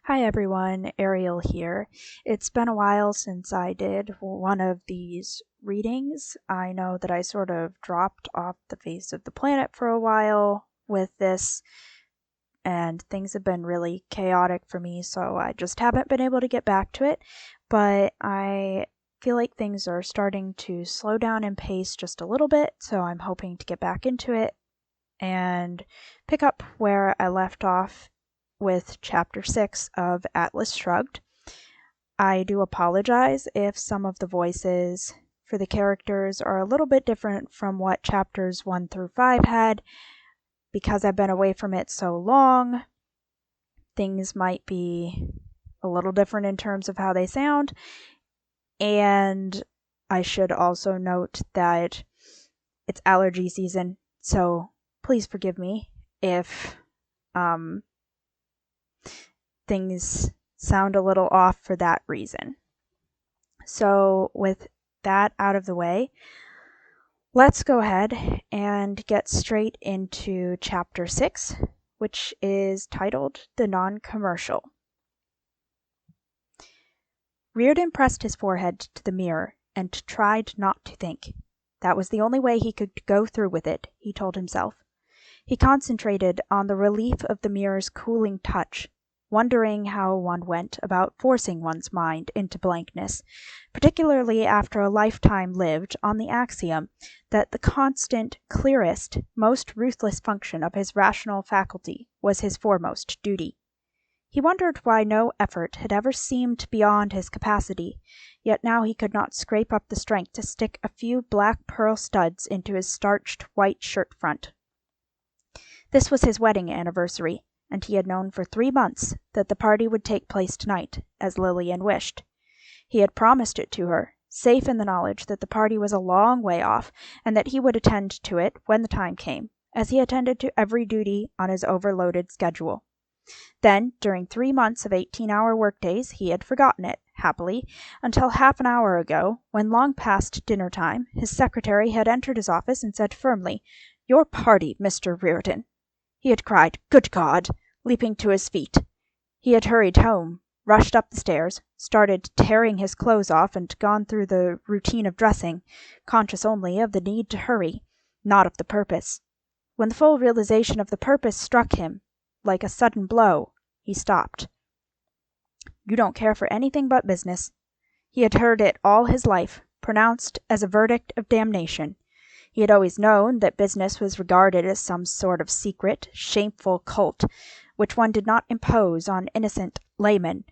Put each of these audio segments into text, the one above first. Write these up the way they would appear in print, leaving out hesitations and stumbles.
Hi everyone, Ariel here. It's been a while since I did one of these readings. I know that I sort of dropped off the face of the planet for a while with this, and things have been really chaotic for me, so I just haven't been able to get back to it. But I feel like things are starting to slow down in pace just a little bit, so I'm hoping to get back into it and pick up where I left off with Chapter 6 of Atlas Shrugged. I do apologize if some of the voices for the characters are a little bit different from what Chapters 1 through 5 had. Because I've been away from it so long, things might be a little different in terms of how they sound. And I should also note that it's allergy season, so please forgive me if things sound a little off for that reason. So with that out of the way, let's go ahead and get straight into Chapter 6, which is titled The Non-Commercial. Riordan pressed his forehead to the mirror and tried not to think. That was the only way he could go through with it, he told himself. He concentrated on the relief of the mirror's cooling touch, wondering how one went about forcing one's mind into blankness, particularly after a lifetime lived on the axiom that the constant, clearest, most ruthless function of his rational faculty was his foremost duty. He wondered why no effort had ever seemed beyond his capacity, yet now he could not scrape up the strength to stick a few black pearl studs into his starched white shirt front. This was his wedding anniversary, and he had known for 3 months that the party would take place tonight, as Lillian wished. He had promised it to her, safe in the knowledge that the party was a long way off, and that he would attend to it when the time came, as he attended to every duty on his overloaded schedule. Then, during 3 months of 18-hour workdays, he had forgotten it, happily, until half an hour ago, when long past dinner time, his secretary had entered his office and said firmly, "Your party, Mr. Riordan." He had cried, "Good God!" leaping to his feet. He had hurried home, rushed up the stairs, started tearing his clothes off, and gone through the routine of dressing, conscious only of the need to hurry, not of the purpose. When the full realization of the purpose struck him, like a sudden blow, he stopped. "You don't care for anything but business." He had heard it all his life, pronounced as a verdict of damnation. He had always known that business was regarded as some sort of secret, shameful cult, which one did not impose on innocent laymen,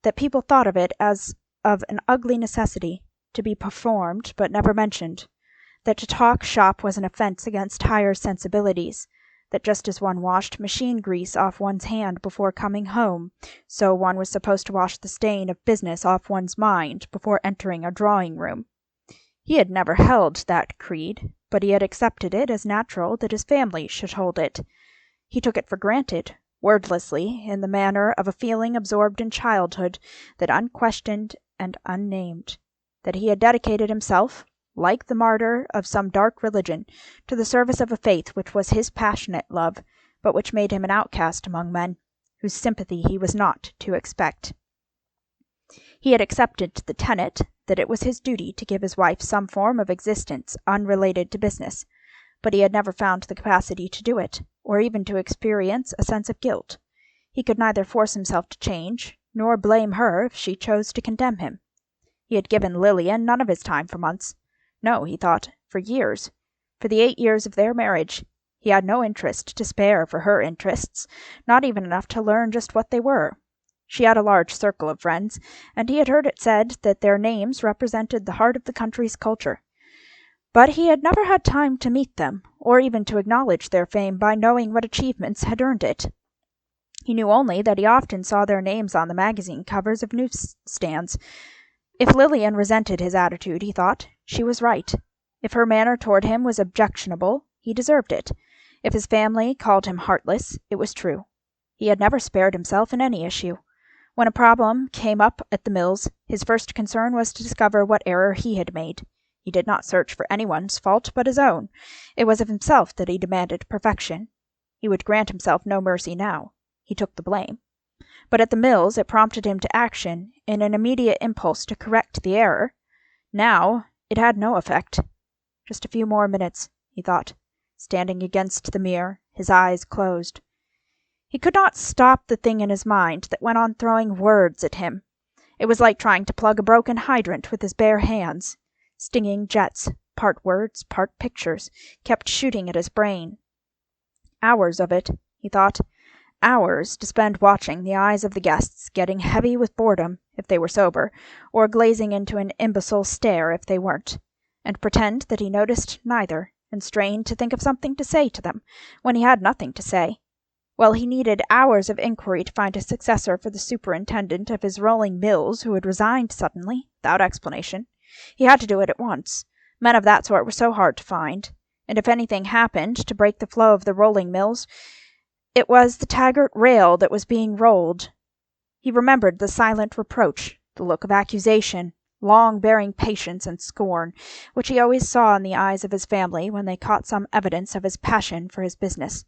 that people thought of it as of an ugly necessity, to be performed but never mentioned, that to talk shop was an offense against higher sensibilities, that just as one washed machine grease off one's hand before coming home, so one was supposed to wash the stain of business off one's mind before entering a drawing-room. He had never held that creed, but he had accepted it as natural that his family should hold it. He took it for granted, wordlessly, in the manner of a feeling absorbed in childhood, that unquestioned and unnamed, that he had dedicated himself, like the martyr of some dark religion, to the service of a faith which was his passionate love, but which made him an outcast among men, whose sympathy he was not to expect. He had accepted the tenet that it was his duty to give his wife some form of existence unrelated to business, but he had never found the capacity to do it, or even to experience a sense of guilt. He could neither force himself to change, nor blame her if she chose to condemn him. He had given Lillian none of his time for months. No, he thought, for years. For the 8 years of their marriage, he had no interest to spare for her interests, not even enough to learn just what they were. She had a large circle of friends, and he had heard it said that their names represented the heart of the country's culture. But he had never had time to meet them, or even to acknowledge their fame by knowing what achievements had earned it. He knew only that he often saw their names on the magazine covers of newsstands. If Lillian resented his attitude, he thought, she was right. If her manner toward him was objectionable, he deserved it. If his family called him heartless, it was true. He had never spared himself in any issue. When a problem came up at the mills, his first concern was to discover what error he had made. He did not search for anyone's fault but his own. It was of himself that he demanded perfection. He would grant himself no mercy now. He took the blame. But at the mills it prompted him to action in an immediate impulse to correct the error. Now it had no effect. Just a few more minutes, he thought, standing against the mirror, his eyes closed. He could not stop the thing in his mind that went on throwing words at him. It was like trying to plug a broken hydrant with his bare hands. Stinging jets, part words, part pictures, kept shooting at his brain. Hours of it, he thought. Hours to spend watching the eyes of the guests getting heavy with boredom if they were sober, or glazing into an imbecile stare if they weren't, and pretend that he noticed neither, and strain to think of something to say to them, when he had nothing to say. Well, he needed hours of inquiry to find a successor for the superintendent of his rolling mills who had resigned suddenly, without explanation. He had to do it at once. Men of that sort were so hard to find. And if anything happened to break the flow of the rolling mills, it was the Taggart rail that was being rolled. He remembered the silent reproach, the look of accusation, long-bearing patience and scorn, which he always saw in the eyes of his family when they caught some evidence of his passion for his business,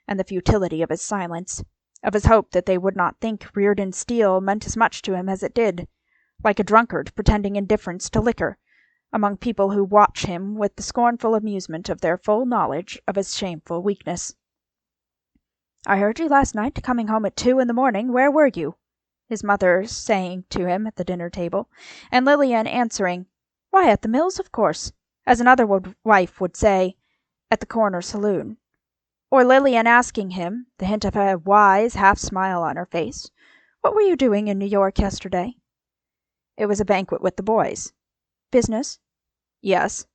and the futility of his silence, of his hope that they would not think Riordan steel meant as much to him as it did, like a drunkard pretending indifference to liquor, among people who watch him with the scornful amusement of their full knowledge of his shameful weakness. "I heard you last night coming home at 2 a.m. Where were you?" his mother saying to him at the dinner table, and Lillian answering, "Why, at the mills, of course," as another wife would say, "at the corner saloon." Or Lillian asking him, the hint of a wise half-smile on her face, "What were you doing in New York yesterday?" "It was a banquet with the boys." "Business?" "Yes."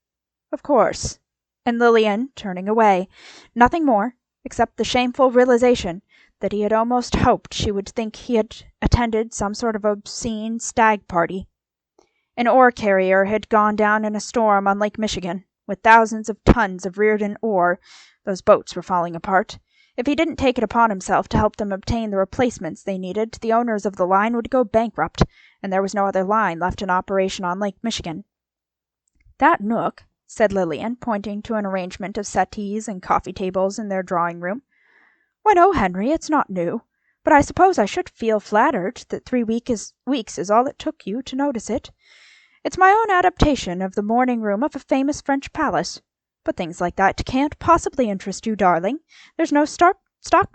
"Of course." And Lillian turning away. Nothing more, except the shameful realization that he had almost hoped she would think he had attended some sort of obscene stag party. An ore carrier had gone down in a storm on Lake Michigan, with thousands of tons of Riordan ore. Those boats were falling apart. If he didn't take it upon himself to help them obtain the replacements they needed, the owners of the line would go bankrupt, and there was no other line left in operation on Lake Michigan. "That nook," said Lillian, pointing to an arrangement of settees and coffee tables in their drawing-room. "Why, no, Henry, it's not new. But I suppose I should feel flattered that 3 weeks is all it took you to notice it. It's my own adaptation of the morning-room of a famous French palace. But things like that can't possibly interest you, darling. There's no stock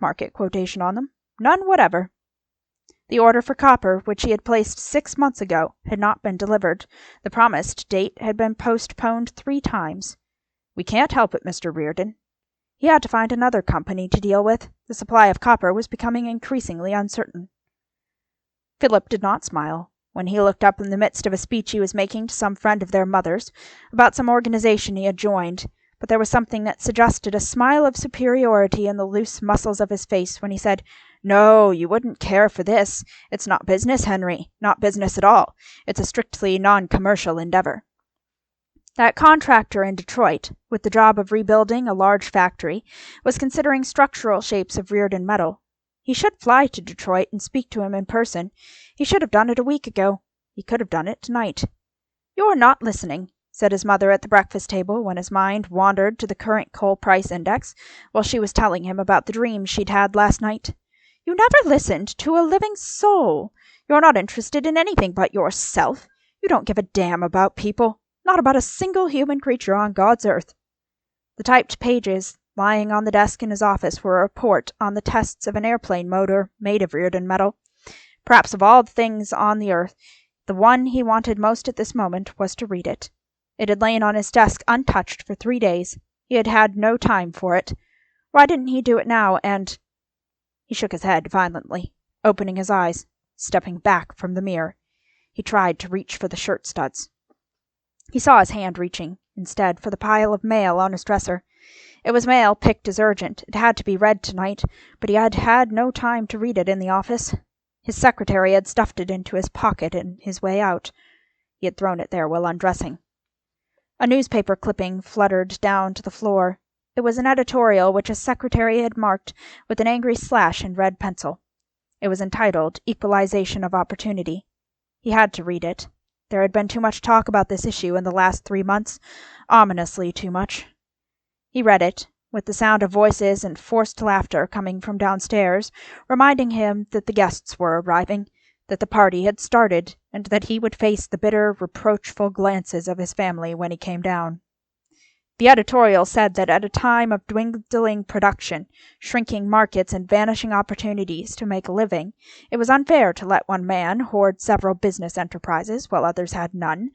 market quotation on them. None whatever." The order for copper, which he had placed 6 months ago, had not been delivered. The promised date had been postponed 3 times. "We can't help it, Mr. Riordan." He had to find another company to deal with. The supply of copper was becoming increasingly uncertain. Philip did not smile when he looked up in the midst of a speech he was making to some friend of their mother's, about some organization he had joined, but there was something that suggested a smile of superiority in the loose muscles of his face when he said, "No, you wouldn't care for this. It's not business, Henry. Not business at all. It's a strictly non-commercial endeavor." That contractor in Detroit, with the job of rebuilding a large factory, was considering structural shapes of Riordan metal. He should fly to Detroit and speak to him in person. He should have done it a week ago. He could have done it tonight. "You're not listening," said his mother at the breakfast table when his mind wandered to the current coal price index, while she was telling him about the dreams she'd had last night. "You never listened to a living soul. You're not interested in anything but yourself. You don't give a damn about people. Not about a single human creature on God's earth." The typed pages lying on the desk in his office were a report on the tests of an airplane motor made of Riordan metal. Perhaps of all the things on the earth, the one he wanted most at this moment was to read it. It had lain on his desk untouched for 3 days. He had had no time for it. Why didn't he do it now, and... He shook his head violently, opening his eyes, stepping back from the mirror. He tried to reach for the shirt studs. He saw his hand reaching, instead, for the pile of mail on his dresser. It was mail picked as urgent. It had to be read tonight, but he had had no time to read it in the office. His secretary had stuffed it into his pocket in his way out. He had thrown it there while undressing. A newspaper clipping fluttered down to the floor. It was an editorial which his secretary had marked with an angry slash in red pencil. It was entitled Equalization of Opportunity. He had to read it. There had been too much talk about this issue in the last 3 months, ominously too much. He read it, with the sound of voices and forced laughter coming from downstairs, reminding him that the guests were arriving, that the party had started, and that he would face the bitter, reproachful glances of his family when he came down. The editorial said that at a time of dwindling production, shrinking markets, and vanishing opportunities to make a living, it was unfair to let one man hoard several business enterprises while others had none.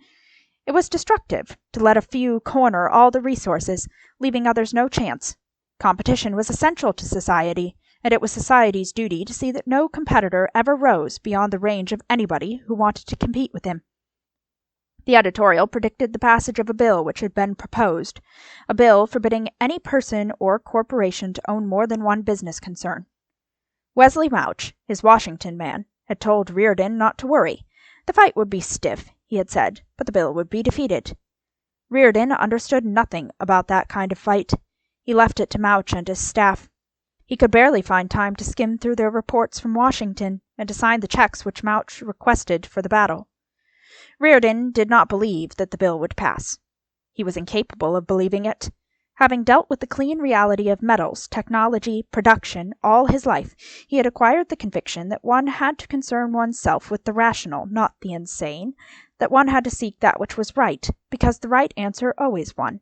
It was destructive to let a few corner all the resources, leaving others no chance. Competition was essential to society, and it was society's duty to see that no competitor ever rose beyond the range of anybody who wanted to compete with him. The editorial predicted the passage of a bill which had been proposed, a bill forbidding any person or corporation to own more than one business concern. Wesley Mouch, his Washington man, had told Riordan not to worry. The fight would be stiff, he had said, but the bill would be defeated. Riordan understood nothing about that kind of fight. He left it to Mouch and his staff. He could barely find time to skim through their reports from Washington and to sign the checks which Mouch requested for the battle. Riordan did not believe that the bill would pass. He was incapable of believing it. Having dealt with the clean reality of metals, technology, production, all his life, he had acquired the conviction that one had to concern oneself with the rational, not the insane, that one had to seek that which was right, because the right answer always won,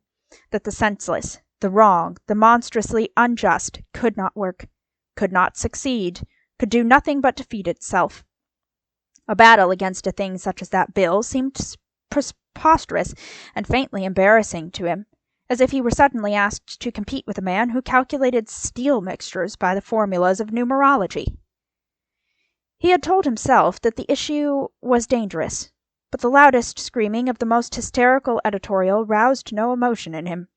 that the senseless, the wrong, the monstrously unjust could not work, could not succeed, could do nothing but defeat itself. A battle against a thing such as that bill seemed preposterous and faintly embarrassing to him, as if he were suddenly asked to compete with a man who calculated steel mixtures by the formulas of numerology. He had told himself that the issue was dangerous, but the loudest screaming of the most hysterical editorial roused no emotion in him,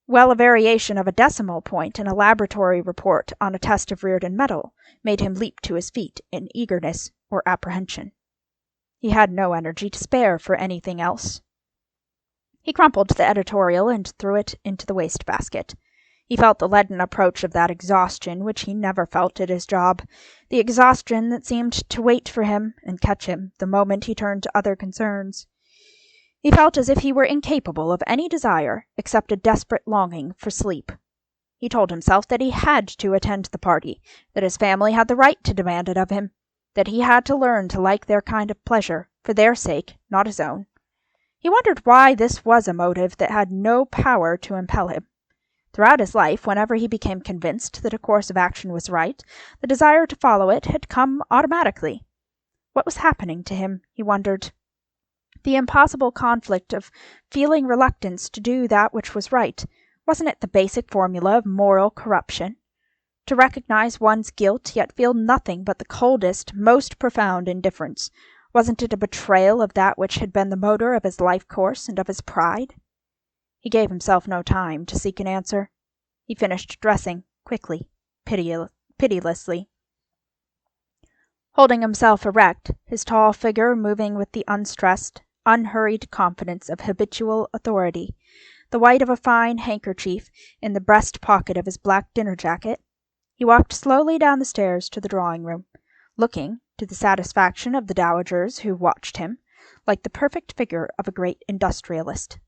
while a variation of a decimal point in a laboratory report on a test of Riordan metal made him leap to his feet in eagerness or apprehension. He had no energy to spare for anything else. He crumpled the editorial and threw it into the wastebasket. He felt the leaden approach of that exhaustion which he never felt at his job, the exhaustion that seemed to wait for him and catch him the moment he turned to other concerns. He felt as if he were incapable of any desire except a desperate longing for sleep. He told himself that he had to attend the party, that his family had the right to demand it of him, that he had to learn to like their kind of pleasure, for their sake, not his own. He wondered why this was a motive that had no power to impel him. Throughout his life, whenever he became convinced that a course of action was right, the desire to follow it had come automatically. What was happening to him, he wondered. The impossible conflict of feeling reluctance to do that which was right, wasn't it the basic formula of moral corruption? To recognize one's guilt, yet feel nothing but the coldest, most profound indifference, wasn't it a betrayal of that which had been the motor of his life course and of his pride? He gave himself no time to seek an answer. He finished dressing, quickly, pitilessly. Holding himself erect, his tall figure moving with the unstressed, unhurried confidence of habitual authority, the white of a fine handkerchief in the breast pocket of his black dinner jacket, he walked slowly down the stairs to the drawing-room, looking, to the satisfaction of the dowagers who watched him, like the perfect figure of a great industrialist.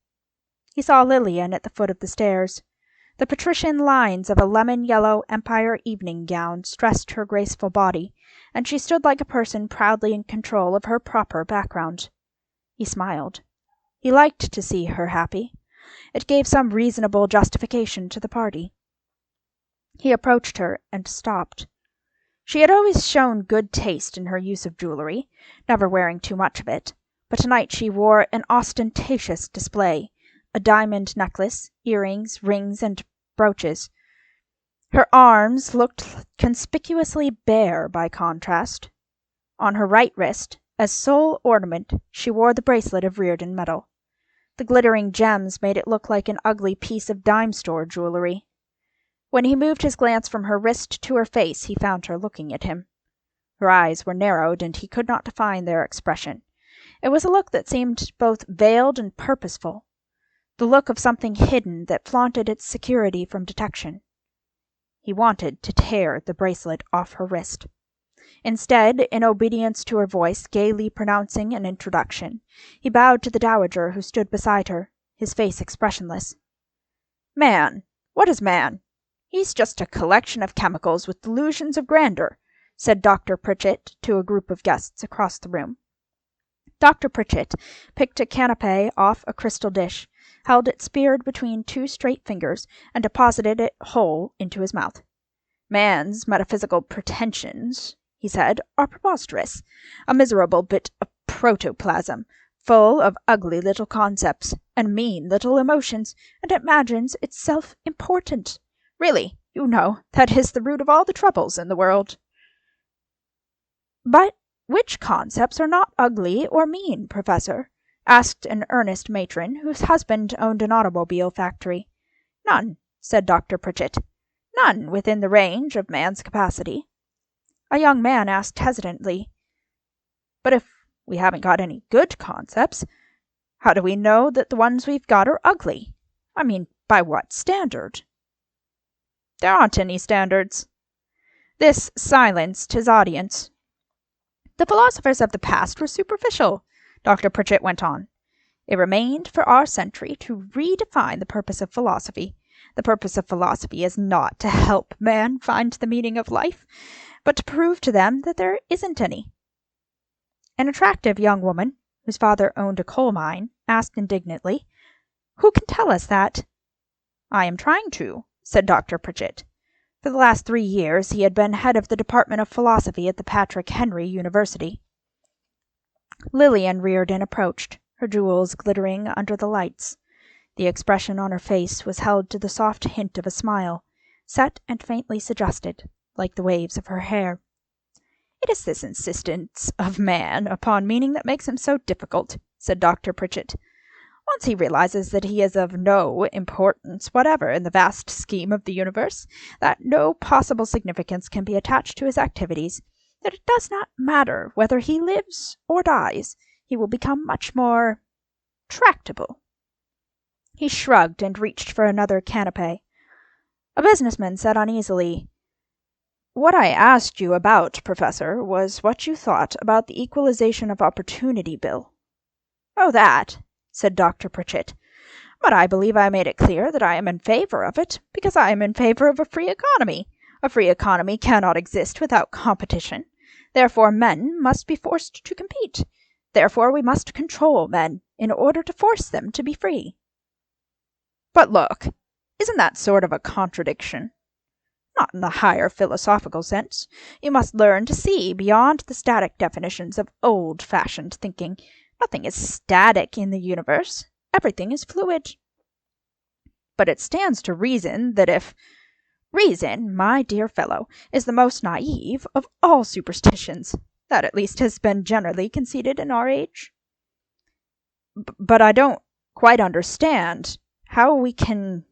He saw Lillian at the foot of the stairs. The patrician lines of a lemon-yellow Empire evening gown stressed her graceful body, and she stood like a person proudly in control of her proper background. He smiled. He liked to see her happy. It gave some reasonable justification to the party. He approached her and stopped. She had always shown good taste in her use of jewelry, never wearing too much of it, but tonight she wore an ostentatious display, a diamond necklace, earrings, rings, and brooches. Her arms looked conspicuously bare by contrast. On her right wrist, as sole ornament, she wore the bracelet of Riordan metal. The glittering gems made it look like an ugly piece of dime-store jewelry. When he moved his glance from her wrist to her face, he found her looking at him. Her eyes were narrowed, and he could not define their expression. It was a look that seemed both veiled and purposeful, the look of something hidden that flaunted its security from detection. He wanted to tear the bracelet off her wrist. Instead, in obedience to her voice gaily pronouncing an introduction, he bowed to the dowager who stood beside her, his face expressionless. "Man, What is man? He's just a collection of chemicals with delusions of grandeur, said Dr. Pritchett to a group of guests across the room. Dr. Pritchett picked a canapé off a crystal dish, held it speared between two straight fingers, and deposited it whole into his mouth. Man's metaphysical pretensions, he said, are preposterous, a miserable bit of protoplasm, full of ugly little concepts and mean little emotions, and imagines itself important. Really, you know, that is the root of all the troubles in the world. But which concepts are not ugly or mean, Professor? Asked an earnest matron whose husband owned an automobile factory. None, said Dr. Pritchett. None within the range of man's capacity. A young man asked hesitantly, But if we haven't got any good concepts, how do we know that the ones we've got are ugly? I mean, by what standard? There aren't any standards. This silenced his audience. The philosophers of the past were superficial, Dr. Pritchett went on. It remained for our century to redefine the purpose of philosophy. The purpose of philosophy is not to help man find the meaning of life, but to prove to them that there isn't any. An attractive young woman, whose father owned a coal mine, asked indignantly, Who can tell us that? I am trying to, said Dr. Pritchett. For the last 3 years he had been head of the Department of Philosophy at the Patrick Henry University. Lillian Riordan approached, her jewels glittering under the lights. The expression on her face was held to the soft hint of a smile, set and faintly suggested, like the waves of her hair. It is this insistence of man upon meaning that makes him so difficult, said Dr. Pritchett. Once he realizes that he is of no importance whatever in the vast scheme of the universe, that no possible significance can be attached to his activities, that it does not matter whether he lives or dies, he will become much more tractable. He shrugged and reached for another canapé. A businessman said uneasily, What I asked you about, Professor, was what you thought about the Equalization of Opportunity Bill. Oh, that, said Dr. Pritchett. But I believe I made it clear that I am in favor of it, because I am in favor of a free economy. A free economy cannot exist without competition. Therefore men must be forced to compete. Therefore we must control men, in order to force them to be free. But look, isn't that sort of a contradiction? Not in the higher philosophical sense. You must learn to see beyond the static definitions of old-fashioned thinking. Nothing is static in the universe. Everything is fluid. But it stands to reason that if... Reason, my dear fellow, is the most naive of all superstitions. That at least has been generally conceded in our age. But I don't quite understand how we can...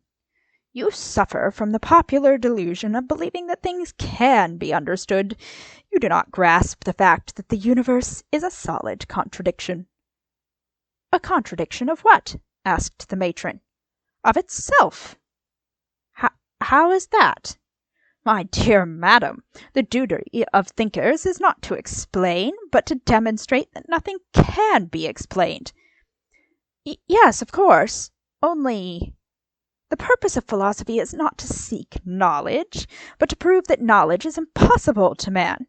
You suffer from the popular delusion of believing that things can be understood. You do not grasp the fact that the universe is a solid contradiction. A contradiction of what? Asked the matron. Of itself. How is that? My dear madam, the duty of thinkers is not to explain, but to demonstrate that nothing can be explained. Yes, of course. Only... The purpose of philosophy is not to seek knowledge, but to prove that knowledge is impossible to man.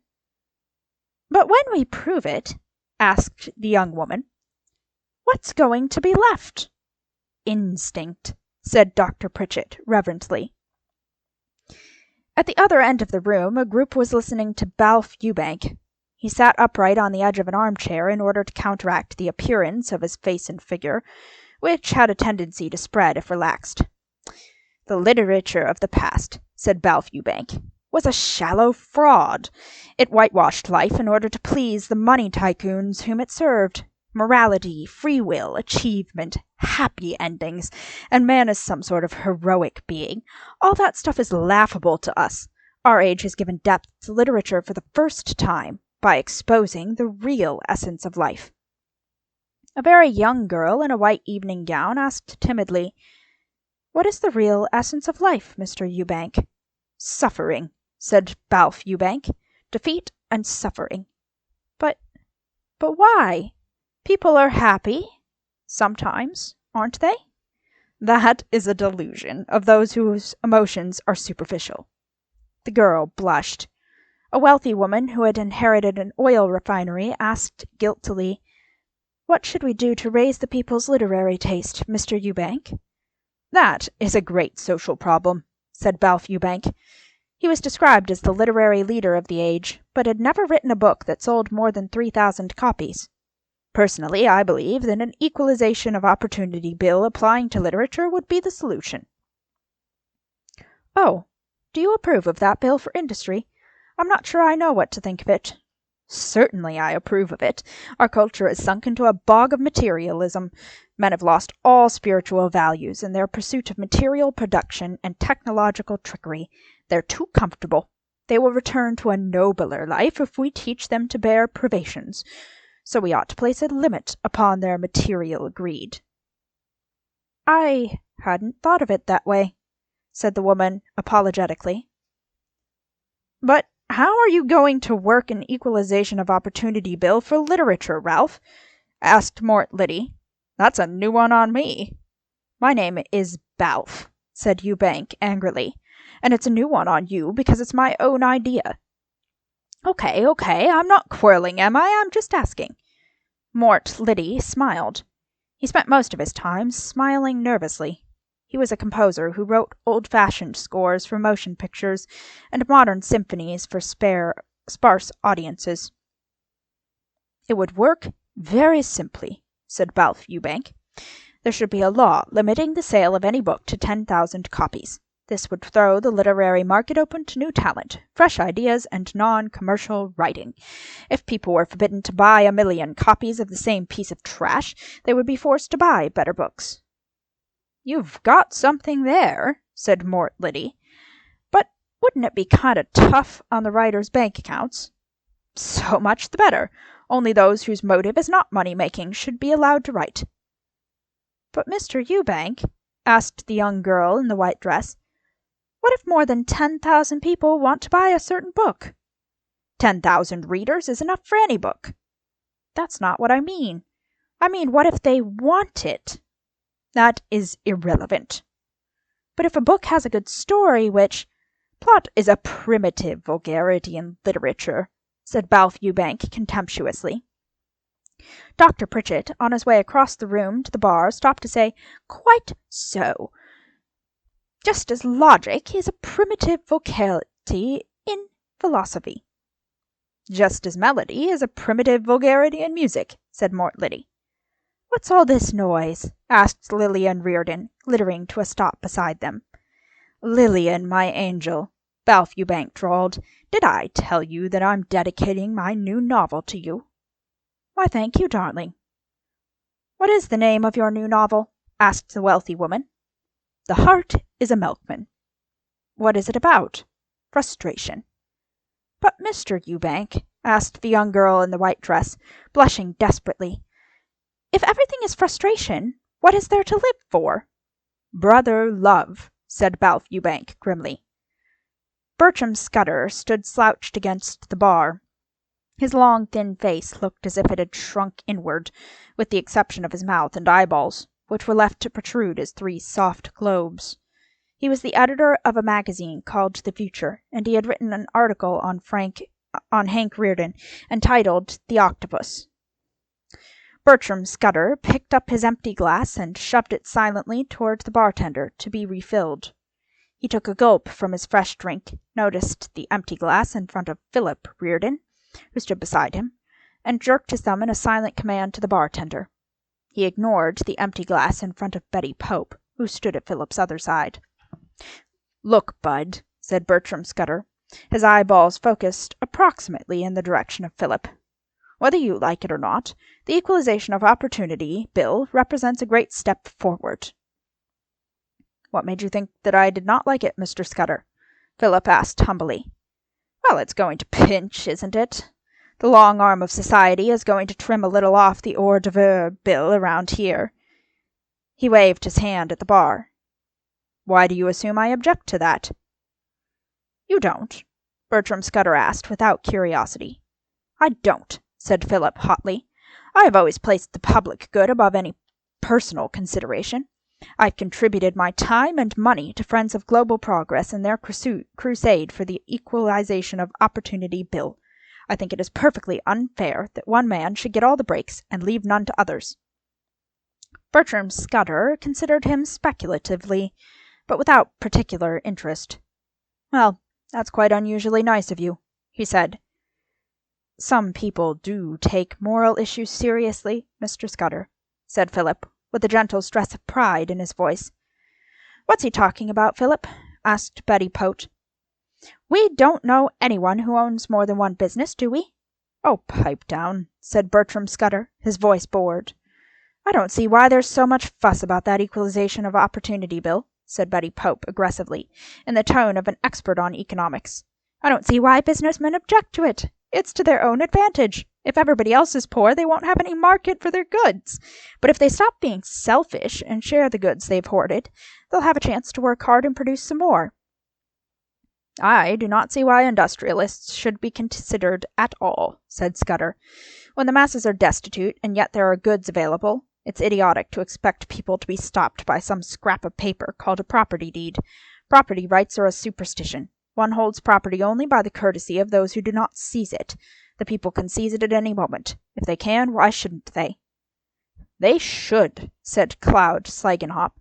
But when we prove it, asked the young woman, what's going to be left? Instinct, said Dr. Pritchett reverently. At the other end of the room, a group was listening to Balfe Eubank. He sat upright on the edge of an armchair in order to counteract the appearance of his face and figure, which had a tendency to spread if relaxed. The literature of the past, said Balfe Eubank, was a shallow fraud. It whitewashed life in order to please the money tycoons whom it served. Morality, free will, achievement, happy endings, and man is some sort of heroic being. All that stuff is laughable to us. Our age has given depth to literature for the first time by exposing the real essence of life. A very young girl in a white evening gown asked timidly, What is the real essence of life, Mr. Eubank? Suffering, said Balfe Eubank. Defeat and suffering. But why? People are happy. Sometimes, aren't they? That is a delusion of those whose emotions are superficial." The girl blushed. A wealthy woman who had inherited an oil refinery asked guiltily, "What should we do to raise the people's literary taste, Mr. Ewbank?" "That is a great social problem," said Balfe Ewbank. He was described as the literary leader of the age, but had never written a book that sold more than 3,000 copies. "Personally, I believe that an equalization of opportunity bill applying to literature would be the solution." "Oh, do you approve of that bill for industry? I'm not sure I know what to think of it." "Certainly I approve of it. Our culture has sunk into a bog of materialism. Men have lost all spiritual values in their pursuit of material production and technological trickery. They're too comfortable. They will return to a nobler life if we teach them to bear privations. So we ought to place a limit upon their material greed." "I hadn't thought of it that way," said the woman apologetically. "But how are you going to work an equalization of opportunity bill for literature, Ralph?" asked Mort Liddy. "That's a new one on me." "My name is Balfe," said Ewbank angrily, "and it's a new one on you because it's my own idea." Okay, I'm not quarreling, am I? I'm just asking." Mort Liddy smiled. He spent most of his time smiling nervously. He was a composer who wrote old-fashioned scores for motion pictures and modern symphonies for sparse audiences. "It would work very simply," said Balfe Ewbank. "There should be a law limiting the sale of any book to 10,000 copies. This would throw the literary market open to new talent, fresh ideas, and non-commercial writing. If people were forbidden to buy 1,000,000 copies of the same piece of trash, they would be forced to buy better books." "You've got something there," said Mort Liddy. "But wouldn't it be kind of tough on the writers' bank accounts?" "So much the better. Only those whose motive is not money-making should be allowed to write." "But, Mr. Ewbank," asked the young girl in the white dress, "what if more than 10,000 people want to buy a certain book?" 10,000 readers is enough for any book." "That's not what I mean. I mean, what if they want it?" "That is irrelevant." "But if a book has a good story which—" "Plot is a primitive vulgarity in literature," said Balfe Ewbank contemptuously. Dr. Pritchett, on his way across the room to the bar, stopped to say, "Quite so. Just as logic is a primitive vulgarity in philosophy." "Just as melody is a primitive vulgarity in music," said Mort Liddy. "What's all this noise?" asked Lilian Riordan, glittering to a stop beside them. "Lilian, my angel," Balfe Ewbank drawled, "did I tell you that I'm dedicating my new novel to you?" "Why, thank you, darling." "What is the name of your new novel?" asked the wealthy woman. "The Heart is a Milkman." "What is it about?" "Frustration." "But, Mr. Ewbank," asked the young girl in the white dress, blushing desperately, "if everything is frustration, what is there to live for?" "Brother love," said Balfe Ewbank grimly. Bertram Scudder stood slouched against the bar. His long, thin face looked as if it had shrunk inward, with the exception of his mouth and eyeballs, which were left to protrude as 3 soft globes. He was the editor of a magazine called The Future, and he had written an article on Hank Riordan, entitled The Octopus. Bertram Scudder picked up his empty glass and shoved it silently toward the bartender to be refilled. He took a gulp from his fresh drink, noticed the empty glass in front of Philip Riordan, who stood beside him, and jerked his thumb in a silent command to the bartender. He ignored the empty glass in front of Betty Pope, who stood at Philip's other side. "Look, Bud," said Bertram Scudder, his eyeballs focused approximately in the direction of Philip. "Whether you like it or not, the Equalization of Opportunity Bill represents a great step forward." "What made you think that I did not like it, Mr. Scudder?" Philip asked humbly. "Well, it's going to pinch, isn't it? The long arm of society is going to trim a little off the hors d'oeuvre bill around here." He waved his hand at the bar. "Why do you assume I object to that?" "You don't?" Bertram Scudder asked without curiosity. "I don't," said Philip hotly. "I have always placed the public good above any personal consideration. I've contributed my time and money to Friends of Global Progress in their crusade for the Equalization of Opportunity Bill. I think it is perfectly unfair that one man should get all the breaks and leave none to others." Bertram Scudder considered him speculatively, but without particular interest. "Well, that's quite unusually nice of you," he said. "Some people do take moral issues seriously, Mr. Scudder," said Philip, with a gentle stress of pride in his voice. "What's he talking about, Philip?" asked Betty Pote. "We don't know anyone who owns more than one business, do we?" "Oh, pipe down," said Bertram Scudder, his voice bored. "I don't see why there's so much fuss about that Equalization of Opportunity Bill," said Betty Pope aggressively, in the tone of an expert on economics. "I don't see why businessmen object to it. It's to their own advantage. If everybody else is poor, they won't have any market for their goods. But if they stop being selfish and share the goods they've hoarded, they'll have a chance to work hard and produce some more." "I do not see why industrialists should be considered at all," said Scudder. "When the masses are destitute, and yet there are goods available, it's idiotic to expect people to be stopped by some scrap of paper called a property deed. Property rights are a superstition. One holds property only by the courtesy of those who do not seize it. The people can seize it at any moment. If they can, why shouldn't they?" "They should," said Cloud Slagenhop.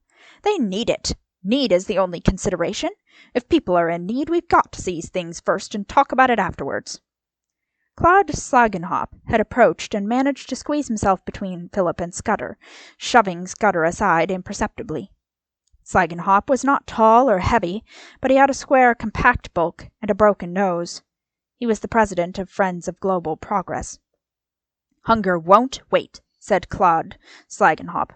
"They need it. Need is the only consideration. If people are in need, we've got to seize things first and talk about it afterwards." Cloud Slagenhop had approached and managed to squeeze himself between Philip and Scudder, shoving Scudder aside imperceptibly. Slagenhop was not tall or heavy, but he had a square, compact bulk and a broken nose. He was the president of Friends of Global Progress. "Hunger won't wait," said Claude Slagenhop.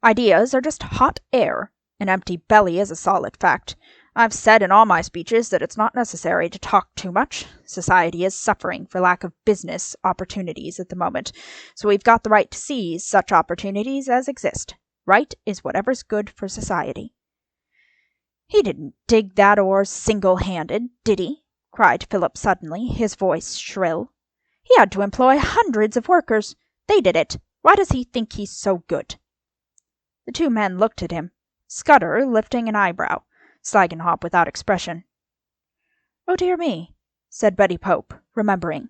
"Ideas are just hot air. An empty belly is a solid fact. I've said in all my speeches that it's not necessary to talk too much. Society is suffering for lack of business opportunities at the moment, so we've got the right to seize such opportunities as exist. Right is whatever's good for society." "He didn't dig that ore single-handed, did he?" cried Philip suddenly, his voice shrill. "He had to employ hundreds of workers. They did it. Why does he think he's so good?" The two men looked at him, Scudder lifting an eyebrow, Slagenhop without expression. "Oh, dear me," said Betty Pope, remembering.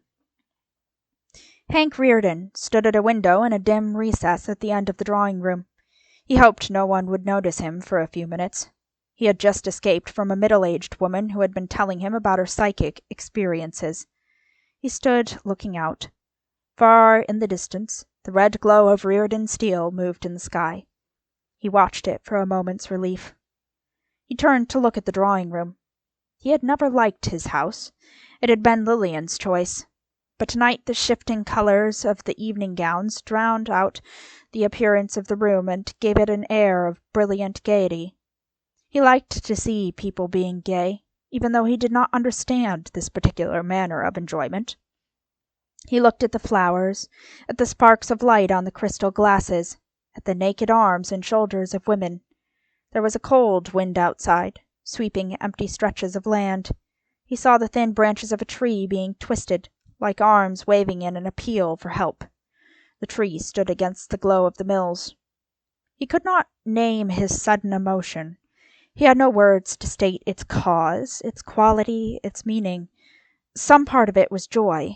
Hank Riordan stood at a window in a dim recess at the end of the drawing-room. He hoped no one would notice him for a few minutes. He had just escaped from a middle-aged woman who had been telling him about her psychic experiences. He stood looking out. Far in the distance, the red glow of Riordan steel moved in the sky. He watched it for a moment's relief. He turned to look at the drawing-room. He had never liked his house. It had been Lillian's choice. But tonight the shifting colors of the evening gowns drowned out the appearance of the room and gave it an air of brilliant gaiety. He liked to see people being gay, even though he did not understand this particular manner of enjoyment. He looked at the flowers, at the sparks of light on the crystal glasses, at the naked arms and shoulders of women. There was a cold wind outside, sweeping empty stretches of land. He saw the thin branches of a tree being twisted, like arms waving in an appeal for help. The tree stood against the glow of the mills. He could not name his sudden emotion. He had no words to state its cause, its quality, its meaning. Some part of it was joy,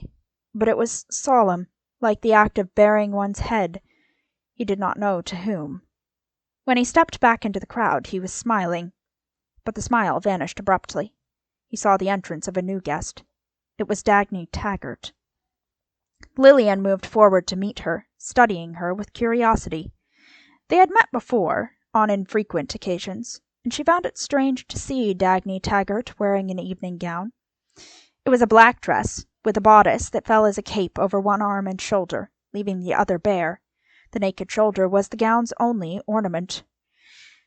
but it was solemn, like the act of baring one's head. He did not know to whom. When he stepped back into the crowd, he was smiling, but the smile vanished abruptly. He saw the entrance of a new guest. It was Dagny Taggart. Lillian moved forward to meet her, studying her with curiosity. They had met before, on infrequent occasions, and she found it strange to see Dagny Taggart wearing an evening gown. It was a black dress, with a bodice that fell as a cape over one arm and shoulder, leaving the other bare. The naked shoulder was the gown's only ornament.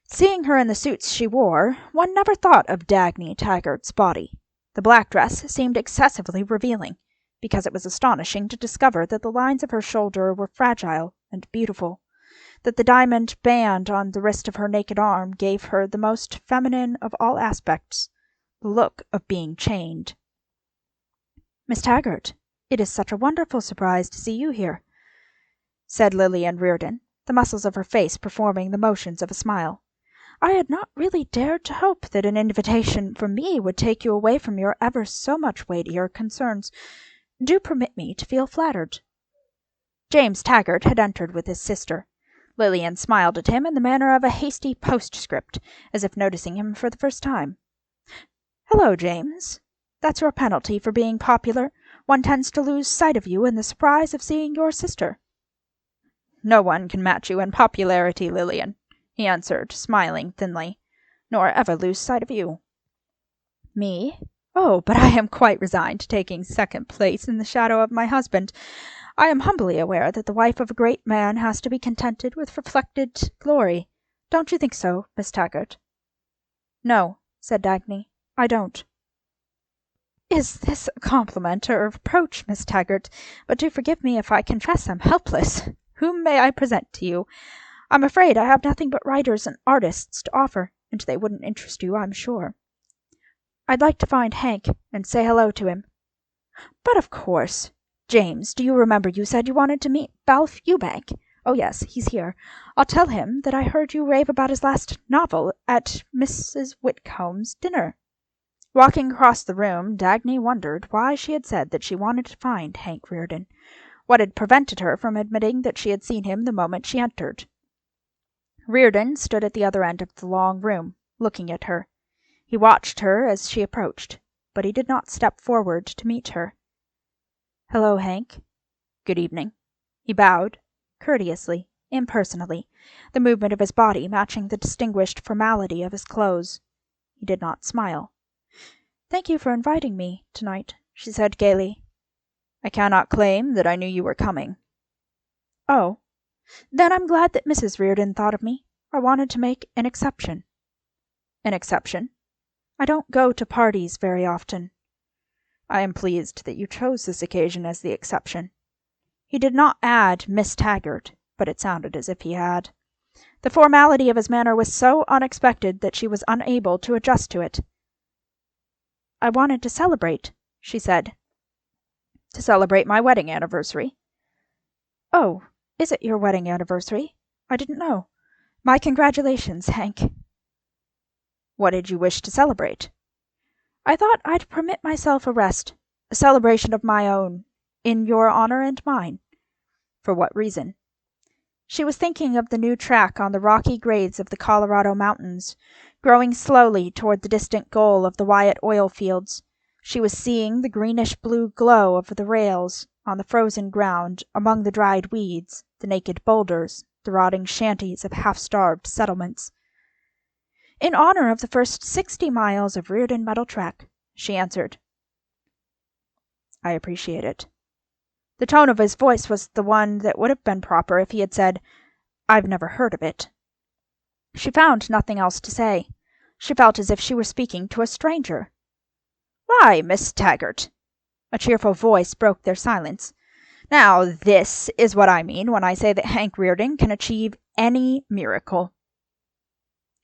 Seeing her in the suits she wore, one never thought of Dagny Taggart's body. The black dress seemed excessively revealing, because it was astonishing to discover that the lines of her shoulder were fragile and beautiful, that the diamond band on the wrist of her naked arm gave her the most feminine of all aspects, the look of being chained. "Miss Taggart, it is such a wonderful surprise to see you here," said Lillian Riordan, the muscles of her face performing the motions of a smile. "I had not really dared to hope that an invitation from me would take you away from your ever so much weightier concerns. Do permit me to feel flattered." James Taggart had entered with his sister. Lillian smiled at him in the manner of a hasty postscript, as if noticing him for the first time. "Hello, James. That's your penalty for being popular. One tends to lose sight of you in the surprise of seeing your sister." "No one can match you in popularity, Lillian," he answered, smiling thinly, "nor ever lose sight of you." "Me? Oh, but I am quite resigned to taking second place in the shadow of my husband. I am humbly aware that the wife of a great man has to be contented with reflected glory. Don't you think so, Miss Taggart?" "No," said Dagny, "I don't." "Is this a compliment or a reproach, Miss Taggart? But do forgive me if I confess I'm helpless. Whom may I present to you? I'm afraid I have nothing but writers and artists to offer, and they wouldn't interest you, I'm sure." "I'd like to find Hank and say hello to him." "But of course. James, do you remember you said you wanted to meet Balfe Eubank? Oh yes, he's here. I'll tell him that I heard you rave about his last novel at Mrs. Whitcomb's dinner." Walking across the room, Dagny wondered why she had said that she wanted to find Hank Riordan. What had prevented her from admitting that she had seen him the moment she entered? Riordan stood at the other end of the long room, looking at her. He watched her as she approached, but he did not step forward to meet her. "Hello, Hank." "Good evening." He bowed, courteously, impersonally, the movement of his body matching the distinguished formality of his clothes. He did not smile. "Thank you for inviting me tonight," she said gaily. "I cannot claim that I knew you were coming." "Oh. Then I'm glad that Mrs. Riordan thought of me. I wanted to make an exception." "An exception?" "I don't go to parties very often." "I am pleased that you chose this occasion as the exception." He did not add Miss Taggart, but it sounded as if he had. The formality of his manner was so unexpected that she was unable to adjust to it. "I wanted to celebrate," she said. "To celebrate my wedding anniversary." "Oh, is it your wedding anniversary? I didn't know. My congratulations, Hank." "What did you wish to celebrate?" "I thought I'd permit myself a rest, a celebration of my own, in your honor and mine." "For what reason?" She was thinking of the new track on the rocky grades of the Colorado mountains, growing slowly toward the distant goal of the Wyatt oil fields. She was seeing the greenish-blue glow of the rails on the frozen ground, among the dried weeds, the naked boulders, the rotting shanties of half-starved settlements. "In honor of the first 60 miles of Riordan Metal Track," she answered. "I appreciate it." The tone of his voice was the one that would have been proper if he had said, "I've never heard of it." She found nothing else to say. She felt as if she were speaking to a stranger. "Why, Miss Taggart!" A cheerful voice broke their silence. "Now this is what I mean when I say that Hank Riordan can achieve any miracle."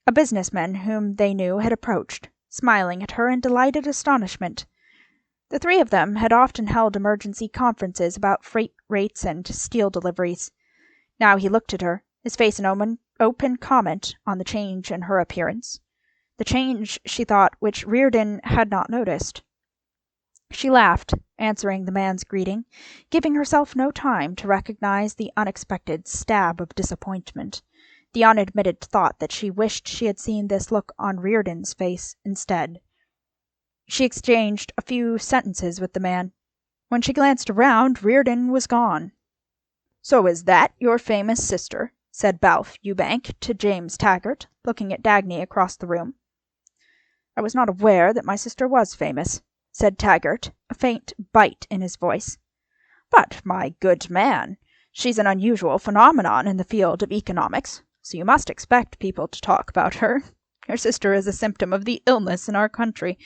A businessman whom they knew had approached, smiling at her in delighted astonishment. The three of them had often held emergency conferences about freight rates and steel deliveries. Now he looked at her, his face an open comment on the change in her appearance. The change, she thought, which Riordan had not noticed. She laughed, answering the man's greeting, giving herself no time to recognize the unexpected stab of disappointment, the unadmitted thought that she wished she had seen this look on Riordan's face instead. She exchanged a few sentences with the man. When she glanced around, Riordan was gone. "So is that your famous sister?" said Balfe Eubank to James Taggart, looking at Dagny across the room. "I was not aware that my sister was famous," said Taggart, a faint bite in his voice. "But, my good man, she's an unusual phenomenon in the field of economics, so you must expect people to talk about her. Your sister is a symptom of the illness in our country.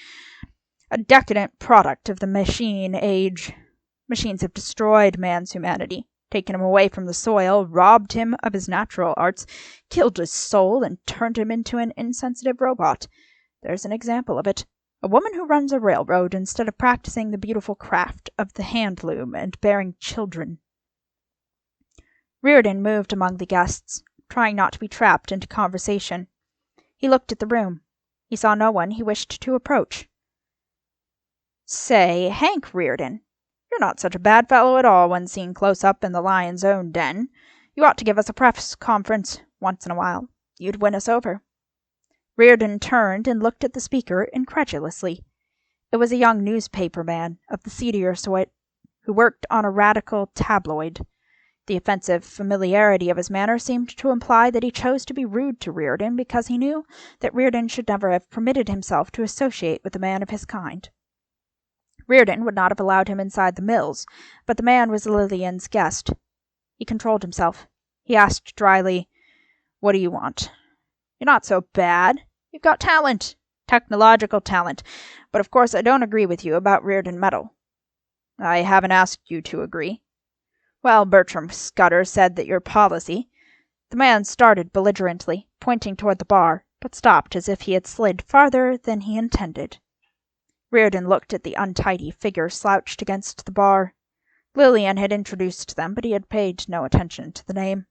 A decadent product of the machine age. Machines have destroyed man's humanity, taken him away from the soil, robbed him of his natural arts, killed his soul, and turned him into an insensitive robot. There's an example of it. A woman who runs a railroad instead of practicing the beautiful craft of the hand loom and bearing children." Riordan moved among the guests, trying not to be trapped into conversation. He looked at the room. He saw no one he wished to approach. "Say, Hank Riordan, you're not such a bad fellow at all when seen close up in the lion's own den. You ought to give us a press conference once in a while. You'd win us over." Riordan turned and looked at the speaker incredulously. It was a young newspaper man of the seedier sort, who worked on a radical tabloid. The offensive familiarity of his manner seemed to imply that he chose to be rude to Riordan because he knew that Riordan should never have permitted himself to associate with a man of his kind. Riordan would not have allowed him inside the mills, but the man was Lillian's guest. He controlled himself. He asked dryly, "What do you want?" "You're not so bad. You've got talent. Technological talent. But of course I don't agree with you about Riordan Metal." "I haven't asked you to agree." "Well, Bertram Scudder said that your policy—" The man started belligerently, pointing toward the bar, but stopped as if he had slid farther than he intended. Riordan looked at the untidy figure slouched against the bar. Lillian had introduced them, but he had paid no attention to the name.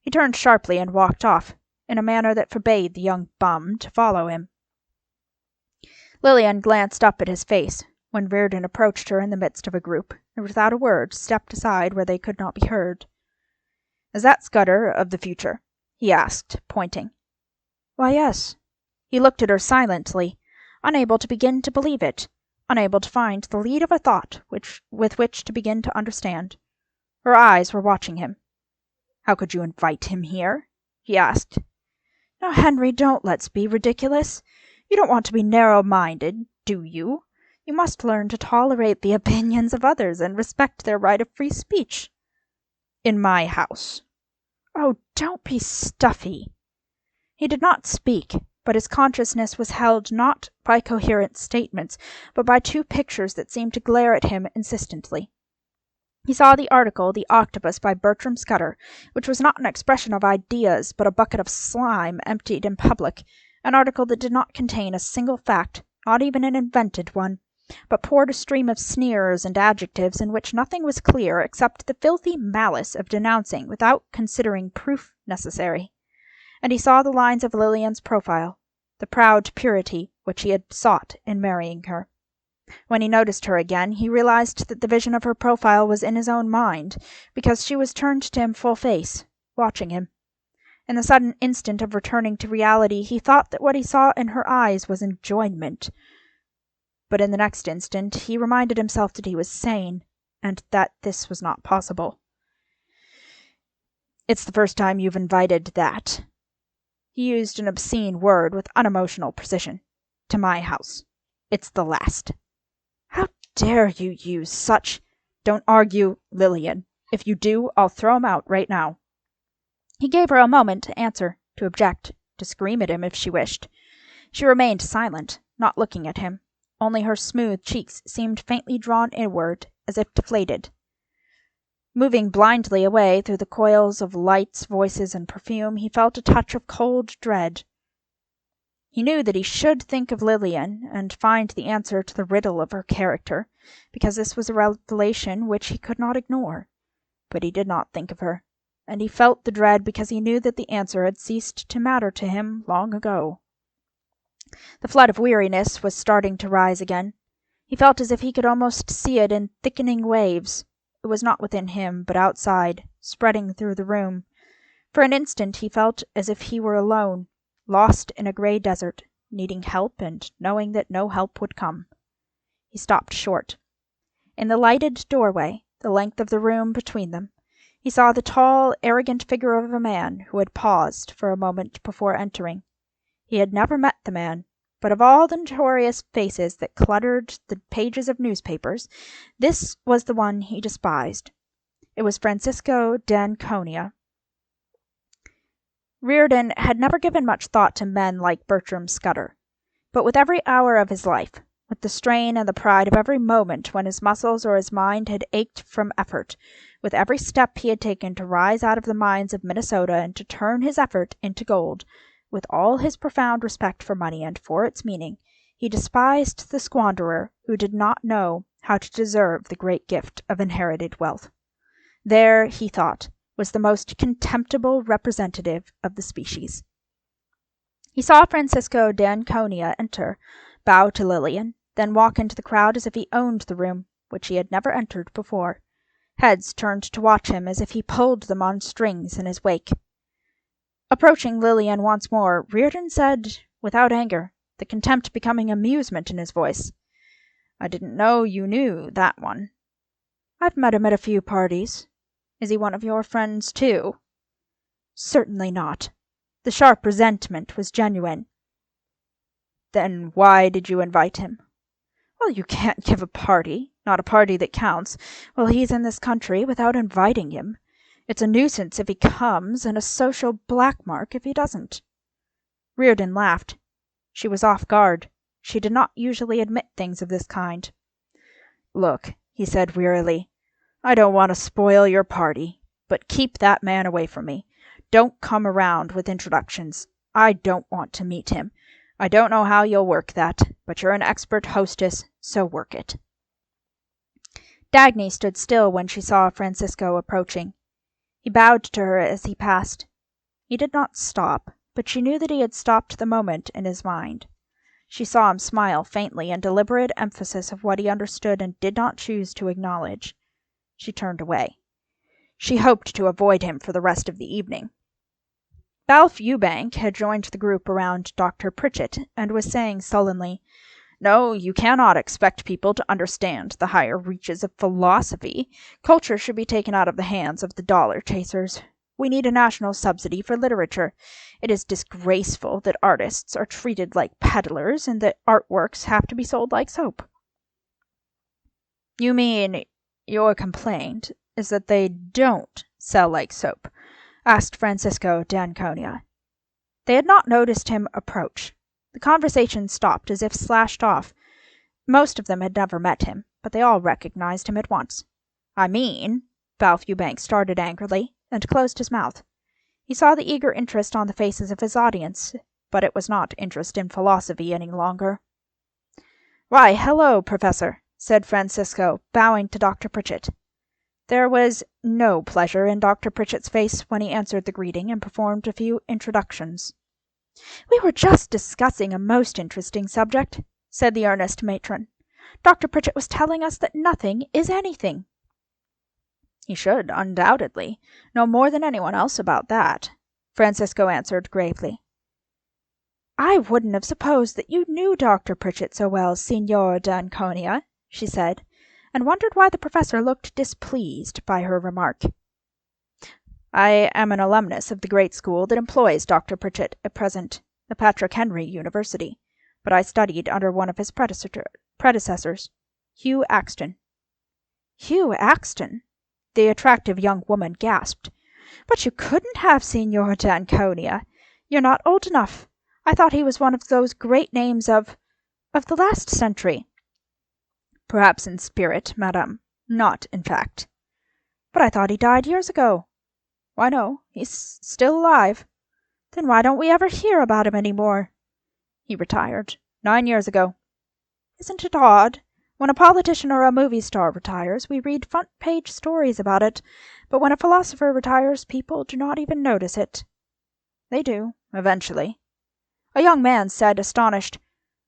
He turned sharply and walked off, in a manner that forbade the young bum to follow him. Lillian glanced up at his face when Riordan approached her in the midst of a group, and without a word stepped aside where they could not be heard. "Is that Scudder of the future?" he asked, pointing. "Why, yes." He looked at her silently, unable to begin to believe it, unable to find the lead of a thought with which to begin to understand. Her eyes were watching him. "How could you invite him here?" he asked. "Now, Henry, don't let's be ridiculous. You don't want to be narrow-minded, do you? You must learn to tolerate the opinions of others and respect their right of free speech." "In my house." "Oh, don't be stuffy." He did not speak, but his consciousness was held not by coherent statements, but by two pictures that seemed to glare at him insistently. He saw the article "The Octopus" by Bertram Scudder, which was not an expression of ideas, but a bucket of slime emptied in public, an article that did not contain a single fact, not even an invented one, but poured a stream of sneers and adjectives in which nothing was clear except the filthy malice of denouncing without considering proof necessary. And he saw the lines of Lillian's profile, the proud purity which he had sought in marrying her. When he noticed her again, he realized that the vision of her profile was in his own mind, because she was turned to him full face, watching him. In the sudden instant of returning to reality, he thought that what he saw in her eyes was enjoyment. But in the next instant he reminded himself that he was sane, and that this was not possible. "It's the first time you've invited that." He used an obscene word with unemotional precision. "To my house. It's the last." "How dare you use such—" "Don't argue, Lillian. If you do, I'll throw him out right now." He gave her a moment to answer, to object, to scream at him if she wished. She remained silent, not looking at him. Only her smooth cheeks seemed faintly drawn inward, as if deflated. Moving blindly away through the coils of lights, voices, and perfume, he felt a touch of cold dread. He knew that he should think of Lillian, and find the answer to the riddle of her character, because this was a revelation which he could not ignore. But he did not think of her, and he felt the dread because he knew that the answer had ceased to matter to him long ago. The flood of weariness was starting to rise again. He felt as if he could almost see it in thickening waves. It was not within him, but outside, spreading through the room. For an instant he felt as if he were alone, lost in a grey desert, needing help and knowing that no help would come. He stopped short. In the lighted doorway, the length of the room between them, he saw the tall, arrogant figure of a man who had paused for a moment before entering. He had never met the man, but of all the notorious faces that cluttered the pages of newspapers, this was the one he despised. It was Francisco d'Anconia. Riordan had never given much thought to men like Bertram Scudder, but with every hour of his life, with the strain and the pride of every moment when his muscles or his mind had ached from effort, with every step he had taken to rise out of the mines of Minnesota and to turn his effort into gold, with all his profound respect for money and for its meaning, he despised the squanderer who did not know how to deserve the great gift of inherited wealth. There, he thought, was the most contemptible representative of the species. He saw Francisco d'Anconia enter, bow to Lillian, then walk into the crowd as if he owned the room, which he had never entered before. Heads turned to watch him as if he pulled them on strings in his wake. Approaching Lillian once more, Riordan said, without anger, the contempt becoming amusement in his voice, "I didn't know you knew that one." "I've met him at a few parties." "Is he one of your friends, too?" "Certainly not." The sharp resentment was genuine. "Then why did you invite him?" "Well, you can't give a party, not a party that counts, while he's in this country without inviting him. It's a nuisance if he comes, and a social black mark if he doesn't." Riordan laughed. She was off guard. She did not usually admit things of this kind. "Look," he said wearily, "I don't want to spoil your party, but keep that man away from me. Don't come around with introductions. I don't want to meet him. I don't know how you'll work that, but you're an expert hostess, so work it." Dagny stood still when she saw Francisco approaching. He bowed to her as he passed. He did not stop, but she knew that he had stopped the moment in his mind. She saw him smile faintly in deliberate emphasis of what he understood and did not choose to acknowledge. She turned away. She hoped to avoid him for the rest of the evening. Balfe Eubank had joined the group around Dr. Pritchett and was saying sullenly, "No, you cannot expect people to understand the higher reaches of philosophy. Culture should be taken out of the hands of the dollar chasers. We need a national subsidy for literature. It is disgraceful that artists are treated like peddlers and that artworks have to be sold like soap." "You mean your complaint is that they don't sell like soap?" asked Francisco d'Anconia. They had not noticed him approach. The conversation stopped as if slashed off. Most of them had never met him, but they all recognized him at once. "I mean," Balfe Eubank started angrily, and closed his mouth. He saw the eager interest on the faces of his audience, but it was not interest in philosophy any longer. "Why, hello, Professor," said Francisco, bowing to Dr. Pritchett. There was no pleasure in Dr. Pritchett's face when he answered the greeting and performed a few introductions. "We were just discussing a most interesting subject," said the earnest matron. "Dr. Pritchett was telling us that nothing is anything." "He should, undoubtedly, know more than anyone else about that," Francisco answered gravely. "I wouldn't have supposed that you knew Dr. Pritchett so well, Signor d'Anconia," she said, and wondered why the professor looked displeased by her remark. "I am an alumnus of the great school that employs Dr. Pritchett at present, the Patrick Henry University, but I studied under one of his predecessors, Hugh Axton." "Hugh Axton?" The attractive young woman gasped. "But you couldn't have, Signor d'Anconia. You're not old enough. I thought he was one of those great names of the last century." "Perhaps in spirit, madame, not in fact." "But I thought he died years ago." "Why, no, he's still alive." "Then why don't we ever hear about him any more?" "He retired 9 years ago." "Isn't it odd? When a politician or a movie star retires, we read front-page stories about it, but when a philosopher retires, people do not even notice it." "They do, eventually." A young man said, astonished,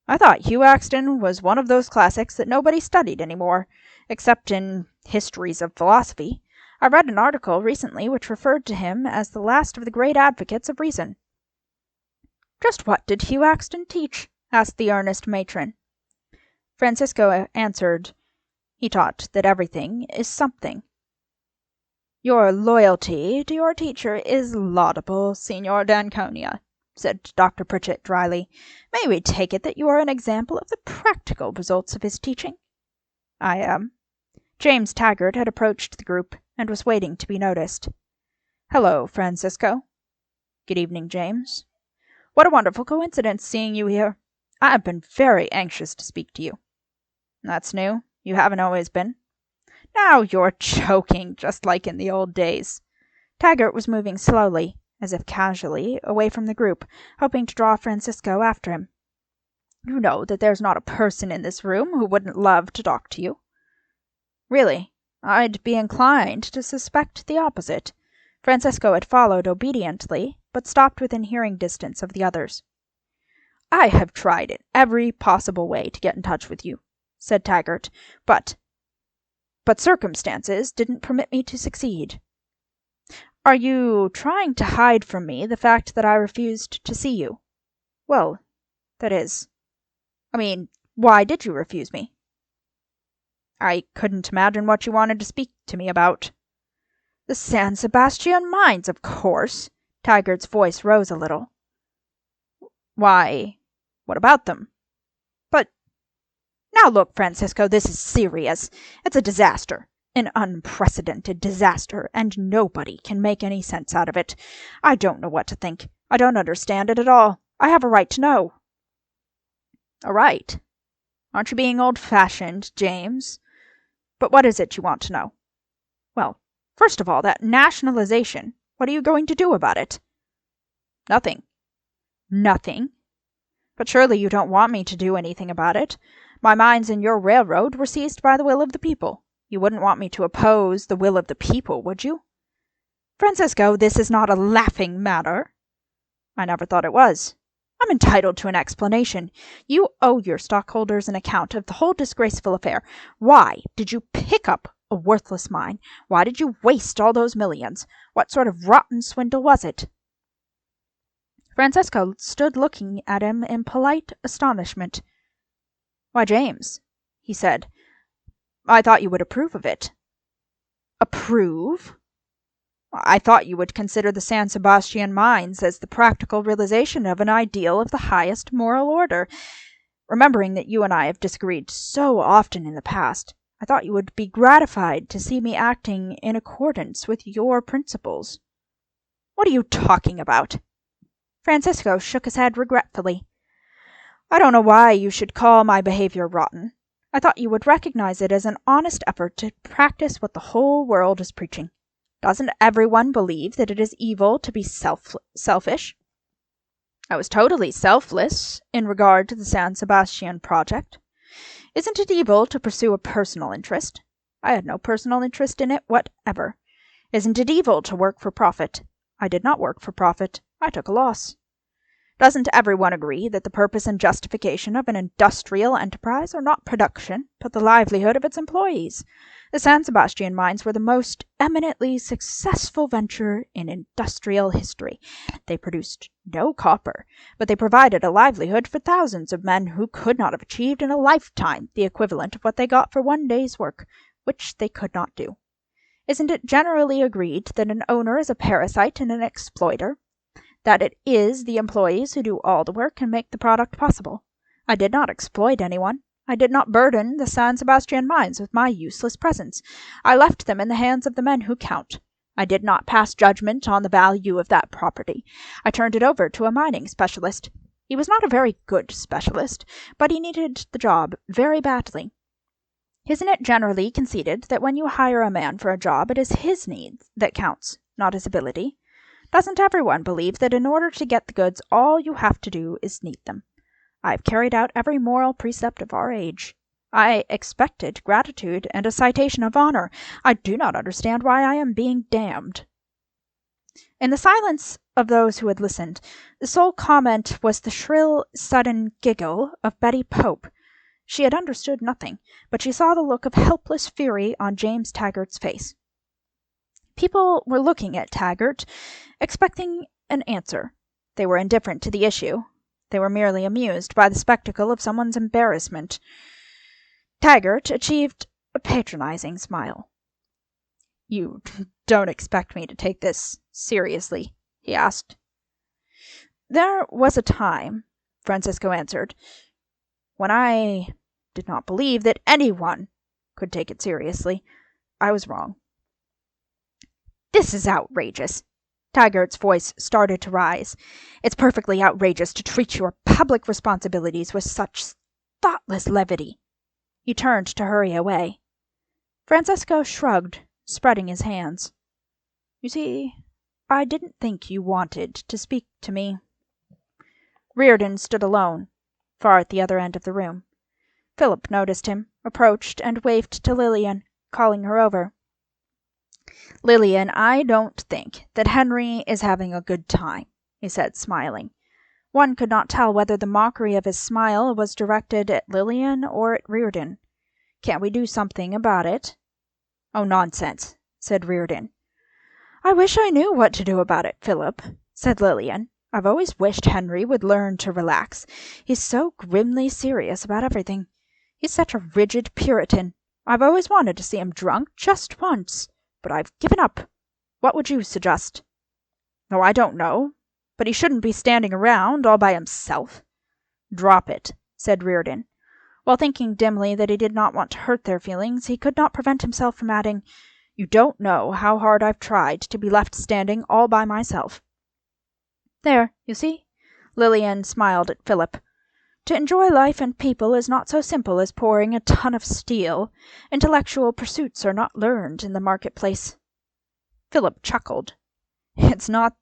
"I thought Hugh Axton was one of those classics that nobody studied anymore, except in histories of philosophy. I read an article recently which referred to him as the last of the great advocates of reason." "Just what did Hugh Axton teach?" asked the earnest matron. Francisco answered, "He taught that everything is something." "Your loyalty to your teacher is laudable, Signor d'Anconia," said Dr. Pritchett dryly. "May we take it that you are an example of the practical results of his teaching?" "I am." James Taggart had approached the group and was waiting to be noticed. "Hello, Francisco." "Good evening, James." "What a wonderful coincidence seeing you here. I have been very anxious to speak to you." "That's new. You haven't always been." "Now you're joking, just like in the old days." Taggart was moving slowly, as if casually, away from the group, hoping to draw Francisco after him. "You know that there's not a person in this room who wouldn't love to talk to you." "Really, I'd be inclined to suspect the opposite. Francisco had followed obediently, but stopped within hearing distance of the others. "I have tried in every possible way to get in touch with you," said Taggart, but circumstances didn't permit me to succeed." "Are you trying to hide from me the fact that I refused to see you? Well, that is, why did you refuse me?" "I couldn't imagine what you wanted to speak to me about." "The San Sebastian mines, of course." Taggart's voice rose a little. "Why, what about them?" "But now look, Francisco, this is serious. It's a disaster. An unprecedented disaster, and nobody can make any sense out of it. I don't know what to think. I don't understand it at all. I have a right to know." "A right? Aren't you being old-fashioned, James? But what is it you want to know?" "Well, first of all, that nationalization. What are you going to do about it?" "Nothing." "Nothing? But surely you don't want me to do anything about it. My mines and your railroad were seized by the will of the people. You wouldn't want me to oppose the will of the people, would you?" "Francisco, this is not a laughing matter." "I never thought it was. I'm entitled to an explanation. You owe your stockholders an account of the whole disgraceful affair. Why did you pick up a worthless mine? Why did you waste all those millions? What sort of rotten swindle was it?" Francisco stood looking at him in polite astonishment. "Why, James," he said, "I thought you would approve of it." "Approve?" "I thought you would consider the San Sebastian mines as the practical realization of an ideal of the highest moral order. Remembering that you and I have disagreed so often in the past, I thought you would be gratified to see me acting in accordance with your principles." "What are you talking about?" Francisco shook his head regretfully. "I don't know why you should call my behavior rotten. I thought you would recognize it as an honest effort to practice what the whole world is preaching. Doesn't everyone believe that it is evil to be selfish? I was totally selfless in regard to the San Sebastian project. Isn't it evil to pursue a personal interest? I had no personal interest in it whatever. Isn't it evil to work for profit? I did not work for profit. I took a loss. Doesn't everyone agree that the purpose and justification of an industrial enterprise are not production, but the livelihood of its employees? The San Sebastian mines were the most eminently successful venture in industrial history. They produced no copper, but they provided a livelihood for thousands of men who could not have achieved in a lifetime the equivalent of what they got for one day's work, which they could not do. Isn't it generally agreed that an owner is a parasite and an exploiter? That it is the employees who do all the work and make the product possible? I did not exploit anyone. I did not burden the San Sebastian mines with my useless presence. I left them in the hands of the men who count. I did not pass judgment on the value of that property. I turned it over to a mining specialist. He was not a very good specialist, but he needed the job very badly. Isn't it generally conceded that when you hire a man for a job, it is his needs that counts, not his ability? Doesn't everyone believe that in order to get the goods, all you have to do is need them? I've carried out every moral precept of our age. I expected gratitude and a citation of honor. I do not understand why I am being damned." In the silence of those who had listened, the sole comment was the shrill, sudden giggle of Betty Pope. She had understood nothing, but she saw the look of helpless fury on James Taggart's face. People were looking at Taggart, expecting an answer. They were indifferent to the issue. They were merely amused by the spectacle of someone's embarrassment. Taggart achieved a patronizing smile. "You don't expect me to take this seriously?" he asked. "There was a time," Francisco answered, "when I did not believe that anyone could take it seriously. I was wrong." "This is outrageous." Taggart's voice started to rise. "It's perfectly outrageous to treat your public responsibilities with such thoughtless levity." He turned to hurry away. Francisco shrugged, spreading his hands. "You see, I didn't think you wanted to speak to me." Riordan stood alone, far at the other end of the room. Philip noticed him, approached, and waved to Lillian, calling her over. Lillian, I don't think that Henry is having a good time, he said, smiling. One could not tell whether the mockery of his smile was directed at Lillian or at Riordan. Can't we do something about it? Oh, nonsense, said Riordan. I wish I knew what to do about it, Philip, said Lillian. I've always wished Henry would learn to relax. He's so grimly serious about everything. He's such a rigid Puritan. I've always wanted to see him drunk just once, but I've given up. What would you suggest? Oh, I don't know, but he shouldn't be standing around all by himself. Drop it, said Riordan. While thinking dimly that he did not want to hurt their feelings, he could not prevent himself from adding, You don't know how hard I've tried to be left standing all by myself. There, you see? Lillian smiled at Philip. To enjoy life and people is not so simple as pouring a ton of steel. Intellectual pursuits are not learned in the marketplace. Philip chuckled. It's not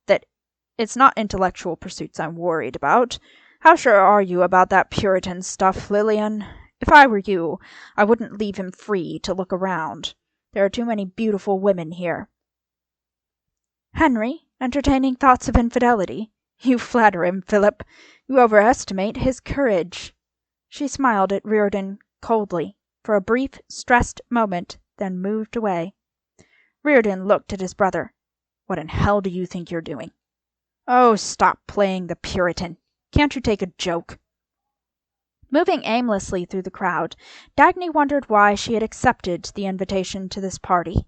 intellectual pursuits I'm worried about. How sure are you about that Puritan stuff, Lillian? If I were you, I wouldn't leave him free to look around. There are too many beautiful women here. Henry, entertaining thoughts of infidelity? You flatter him, Philip. You overestimate his courage. She smiled at Riordan coldly for a brief, stressed moment, then moved away. Riordan looked at his brother. What in hell do you think you're doing? Oh, stop playing the Puritan. Can't you take a joke? Moving aimlessly through the crowd, Dagny wondered why she had accepted the invitation to this party.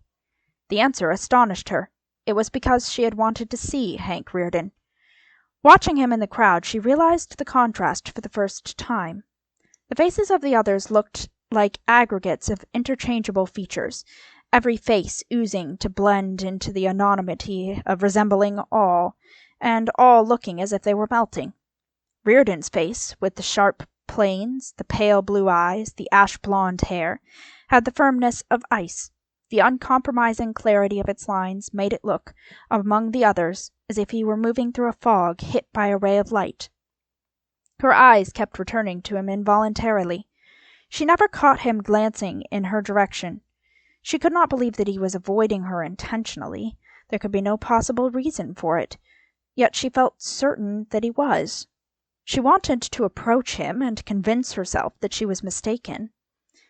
The answer astonished her. It was because she had wanted to see Hank Riordan. Watching him in the crowd, she realized the contrast for the first time. The faces of the others looked like aggregates of interchangeable features, every face oozing to blend into the anonymity of resembling all, and all looking as if they were melting. Riordan's face, with the sharp planes, the pale blue eyes, the ash-blonde hair, had the firmness of ice. The uncompromising clarity of its lines made it look, among the others, as if he were moving through a fog hit by a ray of light. Her eyes kept returning to him involuntarily. She never caught him glancing in her direction. She could not believe that he was avoiding her intentionally. There could be no possible reason for it. Yet she felt certain that he was. She wanted to approach him and convince herself that she was mistaken.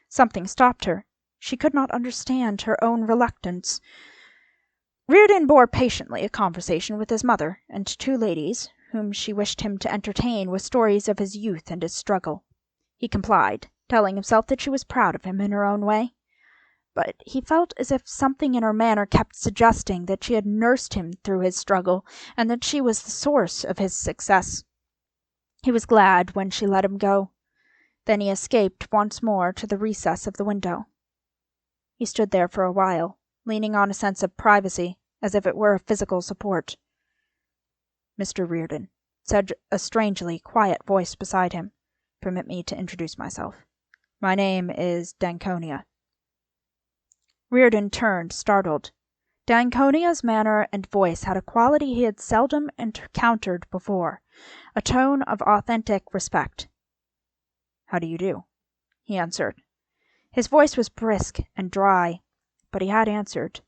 Something stopped her. She could not understand her own reluctance. Riordan bore patiently a conversation with his mother and two ladies, whom she wished him to entertain with stories of his youth and his struggle. He complied, telling himself that she was proud of him in her own way. But he felt as if something in her manner kept suggesting that she had nursed him through his struggle, and that she was the source of his success. He was glad when she let him go. Then he escaped once more to the recess of the window. He stood there for a while, leaning on a sense of privacy, as if it were a physical support. Mr. Riordan, said a strangely quiet voice beside him. Permit me to introduce myself. My name is Danconia. Riordan turned, startled. Danconia's manner and voice had a quality he had seldom encountered before, a tone of authentic respect. How do you do? He answered. His voice was brisk and dry, but he had answered.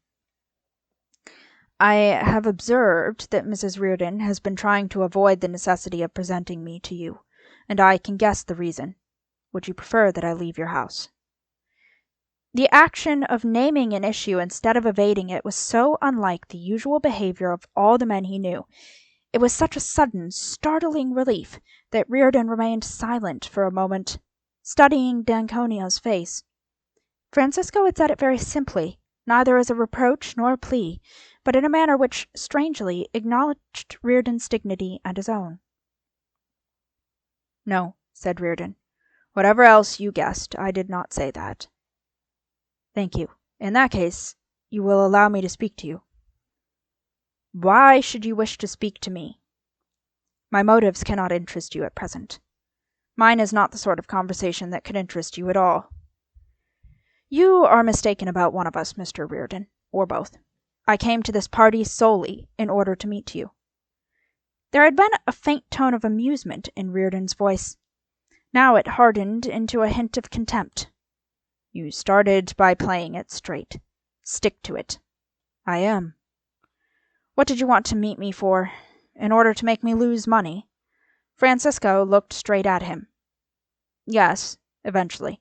I have observed that Mrs. Riordan has been trying to avoid the necessity of presenting me to you, and I can guess the reason. Would you prefer that I leave your house? The action of naming an issue instead of evading it was so unlike the usual behavior of all the men he knew. It was such a sudden, startling relief that Riordan remained silent for a moment, studying Danconia's face. Francisco had said it very simply, neither as a reproach nor a plea, but in a manner which, strangely, acknowledged Riordan's dignity and his own. No, said Riordan. Whatever else you guessed, I did not say that. Thank you. In that case, you will allow me to speak to you. Why should you wish to speak to me? My motives cannot interest you at present. Mine is not the sort of conversation that could interest you at all. You are mistaken about one of us, Mr. Riordan, or both. I came to this party solely in order to meet you. There had been a faint tone of amusement in Riordan's voice. Now it hardened into a hint of contempt. You started by playing it straight. Stick to it. I am. What did you want to meet me for? In order to make me lose money? Francisco looked straight at him. Yes, eventually.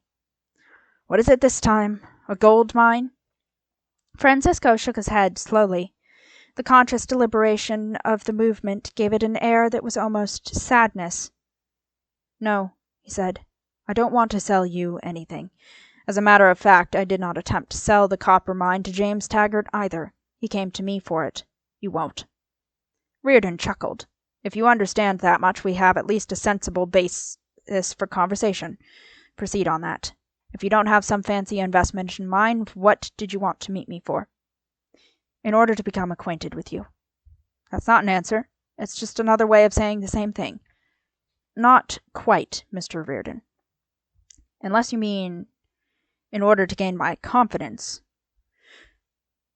What is it this time? A gold mine? Francisco shook his head slowly. The conscious deliberation of the movement gave it an air that was almost sadness. No, he said. I don't want to sell you anything. As a matter of fact, I did not attempt to sell the copper mine to James Taggart either. He came to me for it. You won't. Riordan chuckled. If you understand that much, we have at least a sensible basis for conversation. Proceed on that. If you don't have some fancy investment in mind, what did you want to meet me for? In order to become acquainted with you. That's not an answer. It's just another way of saying the same thing. Not quite, Mr. Riordan. Unless you mean in order to gain my confidence.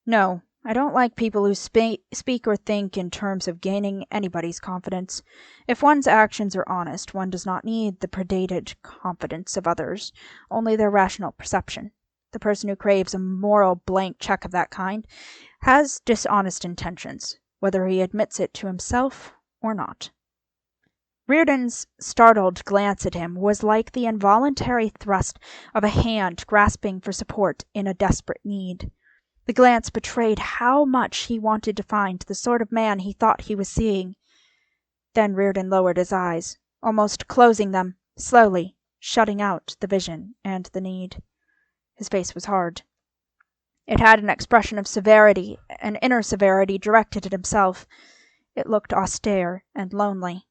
No, I don't like people who speak or think in terms of gaining anybody's confidence. If one's actions are honest, one does not need the predated confidence of others, only their rational perception. The person who craves a moral blank check of that kind has dishonest intentions, whether he admits it to himself or not. Riordan's startled glance at him was like the involuntary thrust of a hand grasping for support in a desperate need. The glance betrayed how much he wanted to find the sort of man he thought he was seeing. Then Riordan lowered his eyes, almost closing them, slowly, shutting out the vision and the need. His face was hard. It had an expression of severity, an inner severity directed at himself. It looked austere and lonely.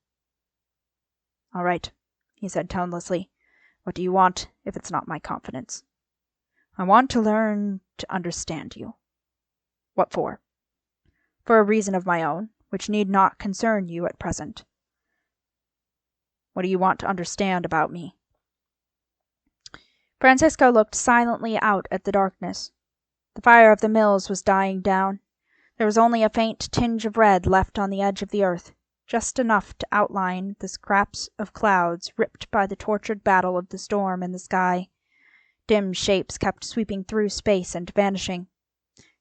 All right, he said tonelessly. What do you want, if it's not my confidence? I want to learn to understand you. What for? For a reason of my own, which need not concern you at present. What do you want to understand about me? Francisco looked silently out at the darkness. The fire of the mills was dying down. There was only a faint tinge of red left on the edge of the earth, just enough to outline the scraps of clouds ripped by the tortured battle of the storm in the sky. Dim shapes kept sweeping through space and vanishing.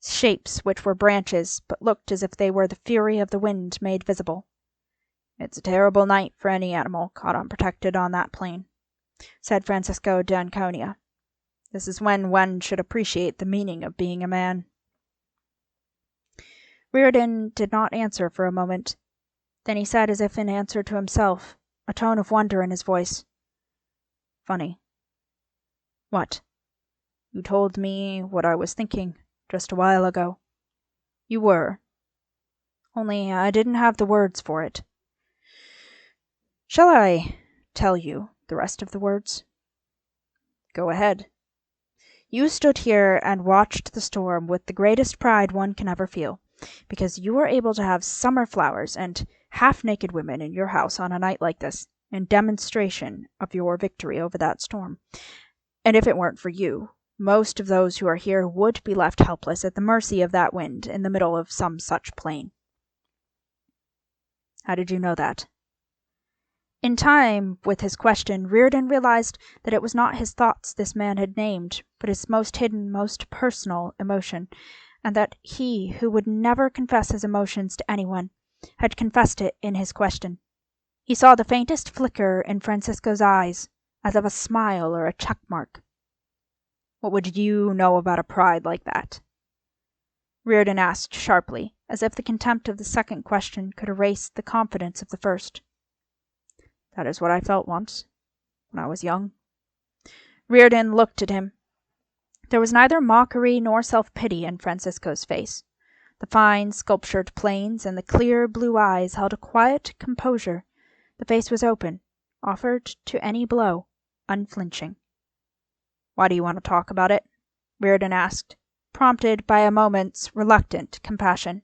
Shapes which were branches, but looked as if they were the fury of the wind made visible. It's a terrible night for any animal caught unprotected on that plain, said Francisco d'Anconia. This is when one should appreciate the meaning of being a man. Riordan did not answer for a moment. Then he said, as if in answer to himself, a tone of wonder in his voice. Funny. What? You told me what I was thinking just a while ago. You were. Only I didn't have the words for it. Shall I tell you the rest of the words? Go ahead. You stood here and watched the storm with the greatest pride one can ever feel, because you were able to have summer flowers and half-naked women in your house on a night like this, in demonstration of your victory over that storm. And if it weren't for you, most of those who are here would be left helpless at the mercy of that wind in the middle of some such plain. How did you know that? In time, with his question, Riordan realized that it was not his thoughts this man had named, but his most hidden, most personal emotion, and that he, who would never confess his emotions to anyone, had confessed it in his question. He saw the faintest flicker in Francisco's eyes, as of a smile or a check mark. What would you know about a pride like that? Riordan asked sharply, as if the contempt of the second question could erase the confidence of the first. That is what I felt once, when I was young. Riordan looked at him. There was neither mockery nor self-pity in Francisco's face. The fine, sculptured planes and the clear blue eyes held a quiet composure. The face was open, offered to any blow, unflinching. Why do you want to talk about it? Riordan asked, prompted by a moment's reluctant compassion.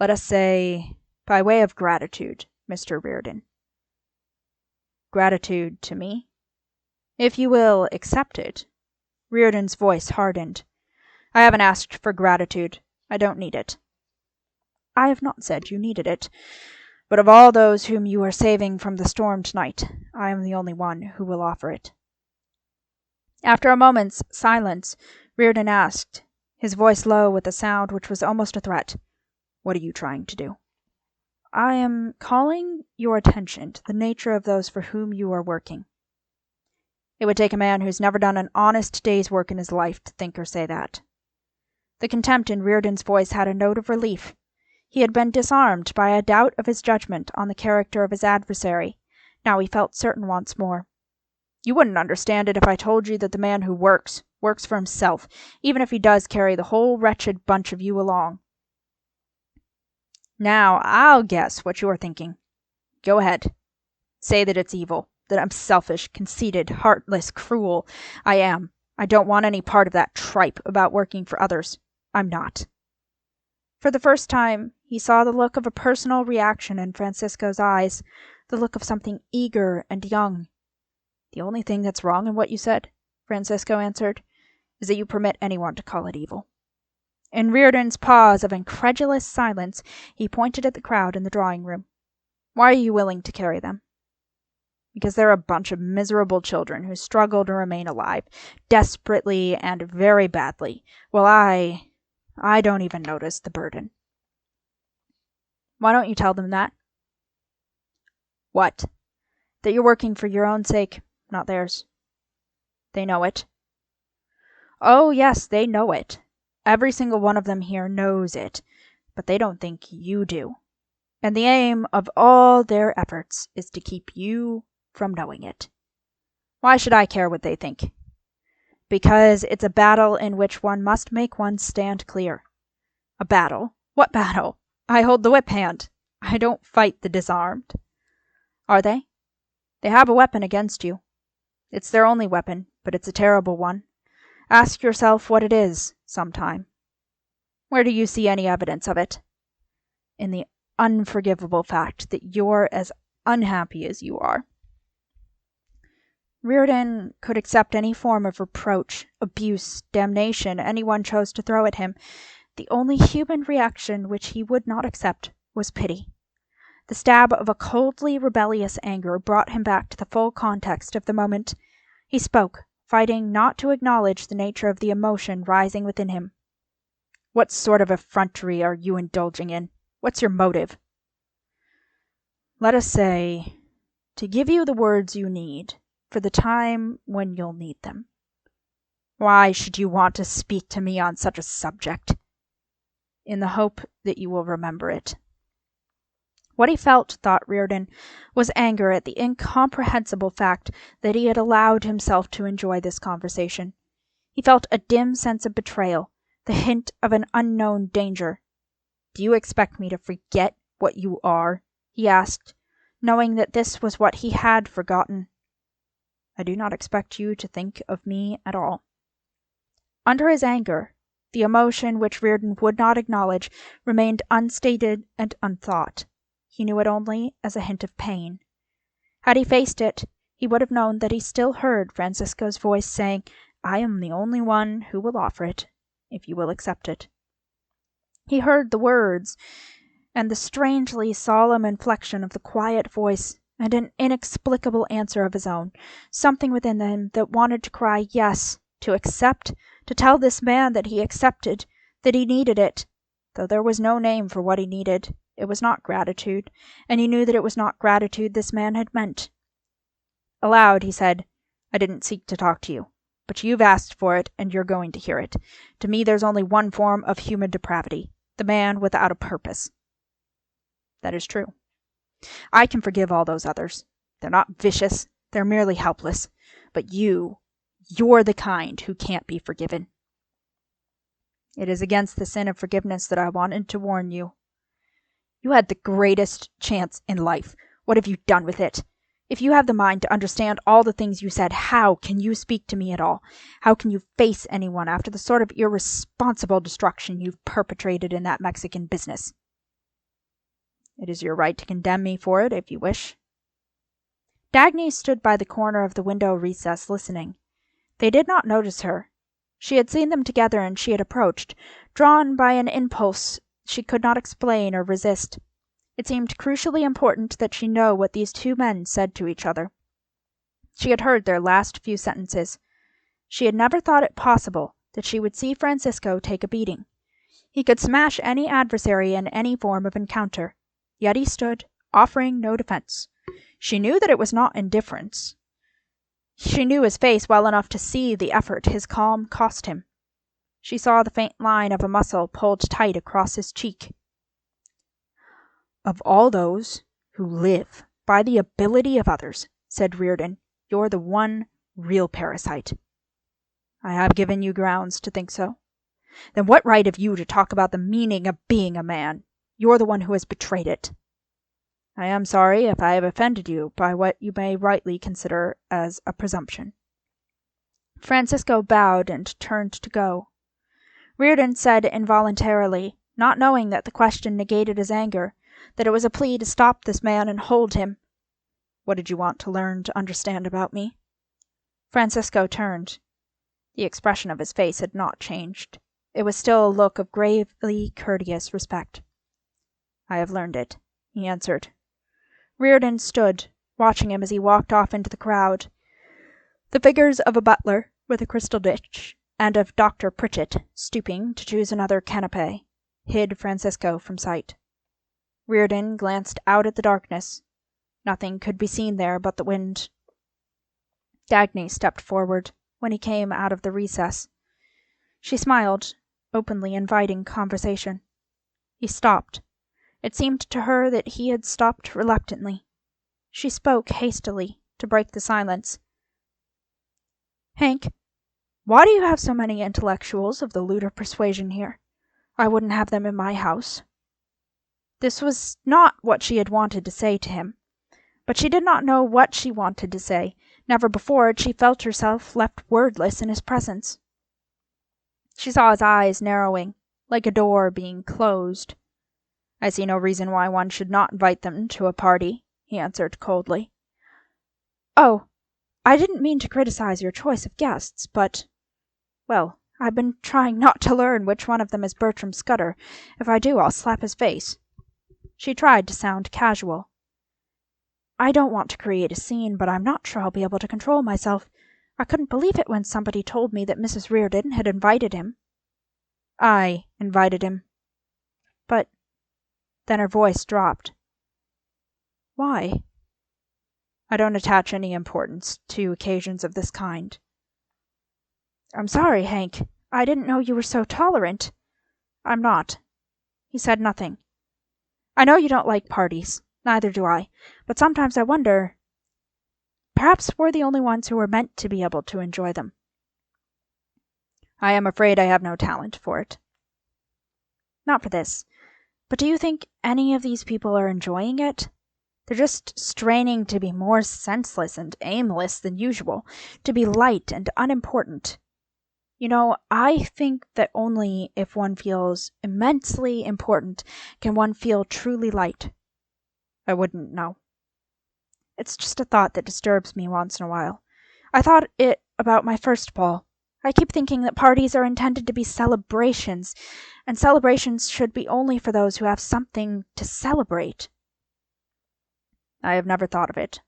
Let us say, by way of gratitude, Mr. Riordan. Gratitude to me? If you will accept it. Riordan's voice hardened. I haven't asked for gratitude. I don't need it. I have not said you needed it. But of all those whom you are saving from the storm tonight, I am the only one who will offer it. After a moment's silence, Riordan asked, his voice low with a sound which was almost a threat. "What are you trying to do?" "I am calling your attention to the nature of those for whom you are working." "It would take a man who's never done an honest day's work in his life to think or say that." The contempt in Riordan's voice had a note of relief. He had been disarmed by a doubt of his judgment on the character of his adversary. Now he felt certain once more. "You wouldn't understand it if I told you that the man who works for himself, even if he does carry the whole wretched bunch of you along. Now, I'll guess what you're thinking. Go ahead. Say that it's evil, that I'm selfish, conceited, heartless, cruel. I am. I don't want any part of that tripe about working for others. I'm not." For the first time, he saw the look of a personal reaction in Francisco's eyes, the look of something eager and young. "The only thing that's wrong in what you said," Francisco answered, "is that you permit anyone to call it evil." In Riordan's pause of incredulous silence, he pointed at the crowd in the drawing-room. "Why are you willing to carry them?" "Because they're a bunch of miserable children who struggle to remain alive, desperately and very badly, while I don't even notice the burden." "Why don't you tell them that?" "What?" "That you're working for your own sake, not theirs." "They know it." "Oh, yes, they know it. Every single one of them here knows it, but they don't think you do. And the aim of all their efforts is to keep you from knowing it." "Why should I care what they think?" "Because it's a battle in which one must make one stand clear." "A battle? What battle? I hold the whip hand. I don't fight the disarmed." "Are they?" "They have a weapon against you. It's their only weapon, but it's a terrible one. Ask yourself what it is, sometime." "Where do you see any evidence of it?" "In the unforgivable fact that you're as unhappy as you are." Riordan could accept any form of reproach, abuse, damnation anyone chose to throw at him. The only human reaction which he would not accept was pity. The stab of a coldly rebellious anger brought him back to the full context of the moment. He spoke, fighting not to acknowledge the nature of the emotion rising within him. "What sort of effrontery are you indulging in? What's your motive?" "Let us say, to give you the words you need, for the time when you'll need them." "Why should you want to speak to me on such a subject?" "In the hope that you will remember it." What he felt, thought Riordan, was anger at the incomprehensible fact that he had allowed himself to enjoy this conversation. He felt a dim sense of betrayal, the hint of an unknown danger. "Do you expect me to forget what you are?" he asked, knowing that this was what he had forgotten. "I do not expect you to think of me at all." Under his anger, the emotion which Riordan would not acknowledge remained unstated and unthought. He knew it only as a hint of pain. Had he faced it, he would have known that he still heard Francisco's voice saying, "I am the only one who will offer it, if you will accept it." He heard the words, and the strangely solemn inflection of the quiet voice, and an inexplicable answer of his own, something within him that wanted to cry yes, to accept, to tell this man that he accepted, that he needed it, though there was no name for what he needed. It was not gratitude, and he knew that it was not gratitude this man had meant. Aloud he said, "I didn't seek to talk to you, but you've asked for it, and you're going to hear it. To me there's only one form of human depravity, the man without a purpose." "That is true. I can forgive all those others. They're not vicious, they're merely helpless. But you're the kind who can't be forgiven." "It is against the sin of forgiveness that I wanted to warn you." "You had the greatest chance in life. What have you done with it? If you have the mind to understand all the things you said, how can you speak to me at all? How can you face anyone after the sort of irresponsible destruction you've perpetrated in that Mexican business?" "It is your right to condemn me for it, if you wish." Dagny stood by the corner of the window recess listening. They did not notice her. She had seen them together and she had approached, drawn by an impulse she could not explain or resist. It seemed crucially important that she know what these two men said to each other. She had heard their last few sentences. She had never thought it possible that she would see Francisco take a beating. He could smash any adversary in any form of encounter. Yet he stood, offering no defense. She knew that it was not indifference. She knew his face well enough to see the effort his calm cost him. She saw the faint line of a muscle pulled tight across his cheek. "Of all those who live by the ability of others," said Riordan, "you're the one real parasite." "I have given you grounds to think so." "Then what right have you to talk about the meaning of being a man? You're the one who has betrayed it." "I am sorry if I have offended you by what you may rightly consider as a presumption." Francisco bowed and turned to go. Riordan said involuntarily, not knowing that the question negated his anger, that it was a plea to stop this man and hold him, "What did you want to learn to understand about me?" Francisco turned. The expression of his face had not changed. It was still a look of gravely courteous respect. "I have learned it," he answered. Riordan stood, watching him as he walked off into the crowd. The figures of a butler with a crystal dish and of Dr. Pritchett, stooping to choose another canapé, hid Francisco from sight. Riordan glanced out at the darkness. Nothing could be seen there but the wind. Dagny stepped forward when he came out of the recess. She smiled, openly inviting conversation. He stopped. It seemed to her that he had stopped reluctantly. She spoke hastily to break the silence. "Hank, why do you have so many intellectuals of the looter persuasion here? I wouldn't have them in my house." This was not what she had wanted to say to him. But she did not know what she wanted to say. Never before had she felt herself left wordless in his presence. She saw his eyes narrowing, like a door being closed. "I see no reason why one should not invite them to a party," he answered coldly. "Oh, I didn't mean to criticize your choice of guests, but, well, I've been trying not to learn which one of them is Bertram Scudder. If I do, I'll slap his face." She tried to sound casual. "I don't want to create a scene, but I'm not sure I'll be able to control myself. I couldn't believe it when somebody told me that Mrs. Riordan had invited him." "I invited him." "But—" Then her voice dropped. "Why?" "I don't attach any importance to occasions of this kind." "I'm sorry, Hank. I didn't know you were so tolerant." "I'm not." He said nothing. "I know you don't like parties. Neither do I. But sometimes I wonder. Perhaps we're the only ones who are meant to be able to enjoy them." "I am afraid I have no talent for it." "Not for this. But do you think any of these people are enjoying it? They're just straining to be more senseless and aimless than usual, to be light and unimportant. You know, I think that only if one feels immensely important can one feel truly light." "I wouldn't know." "It's just a thought that disturbs me once in a while. I thought it about my first ball. I keep thinking that parties are intended to be celebrations, and celebrations should be only for those who have something to celebrate." "I have never thought of it."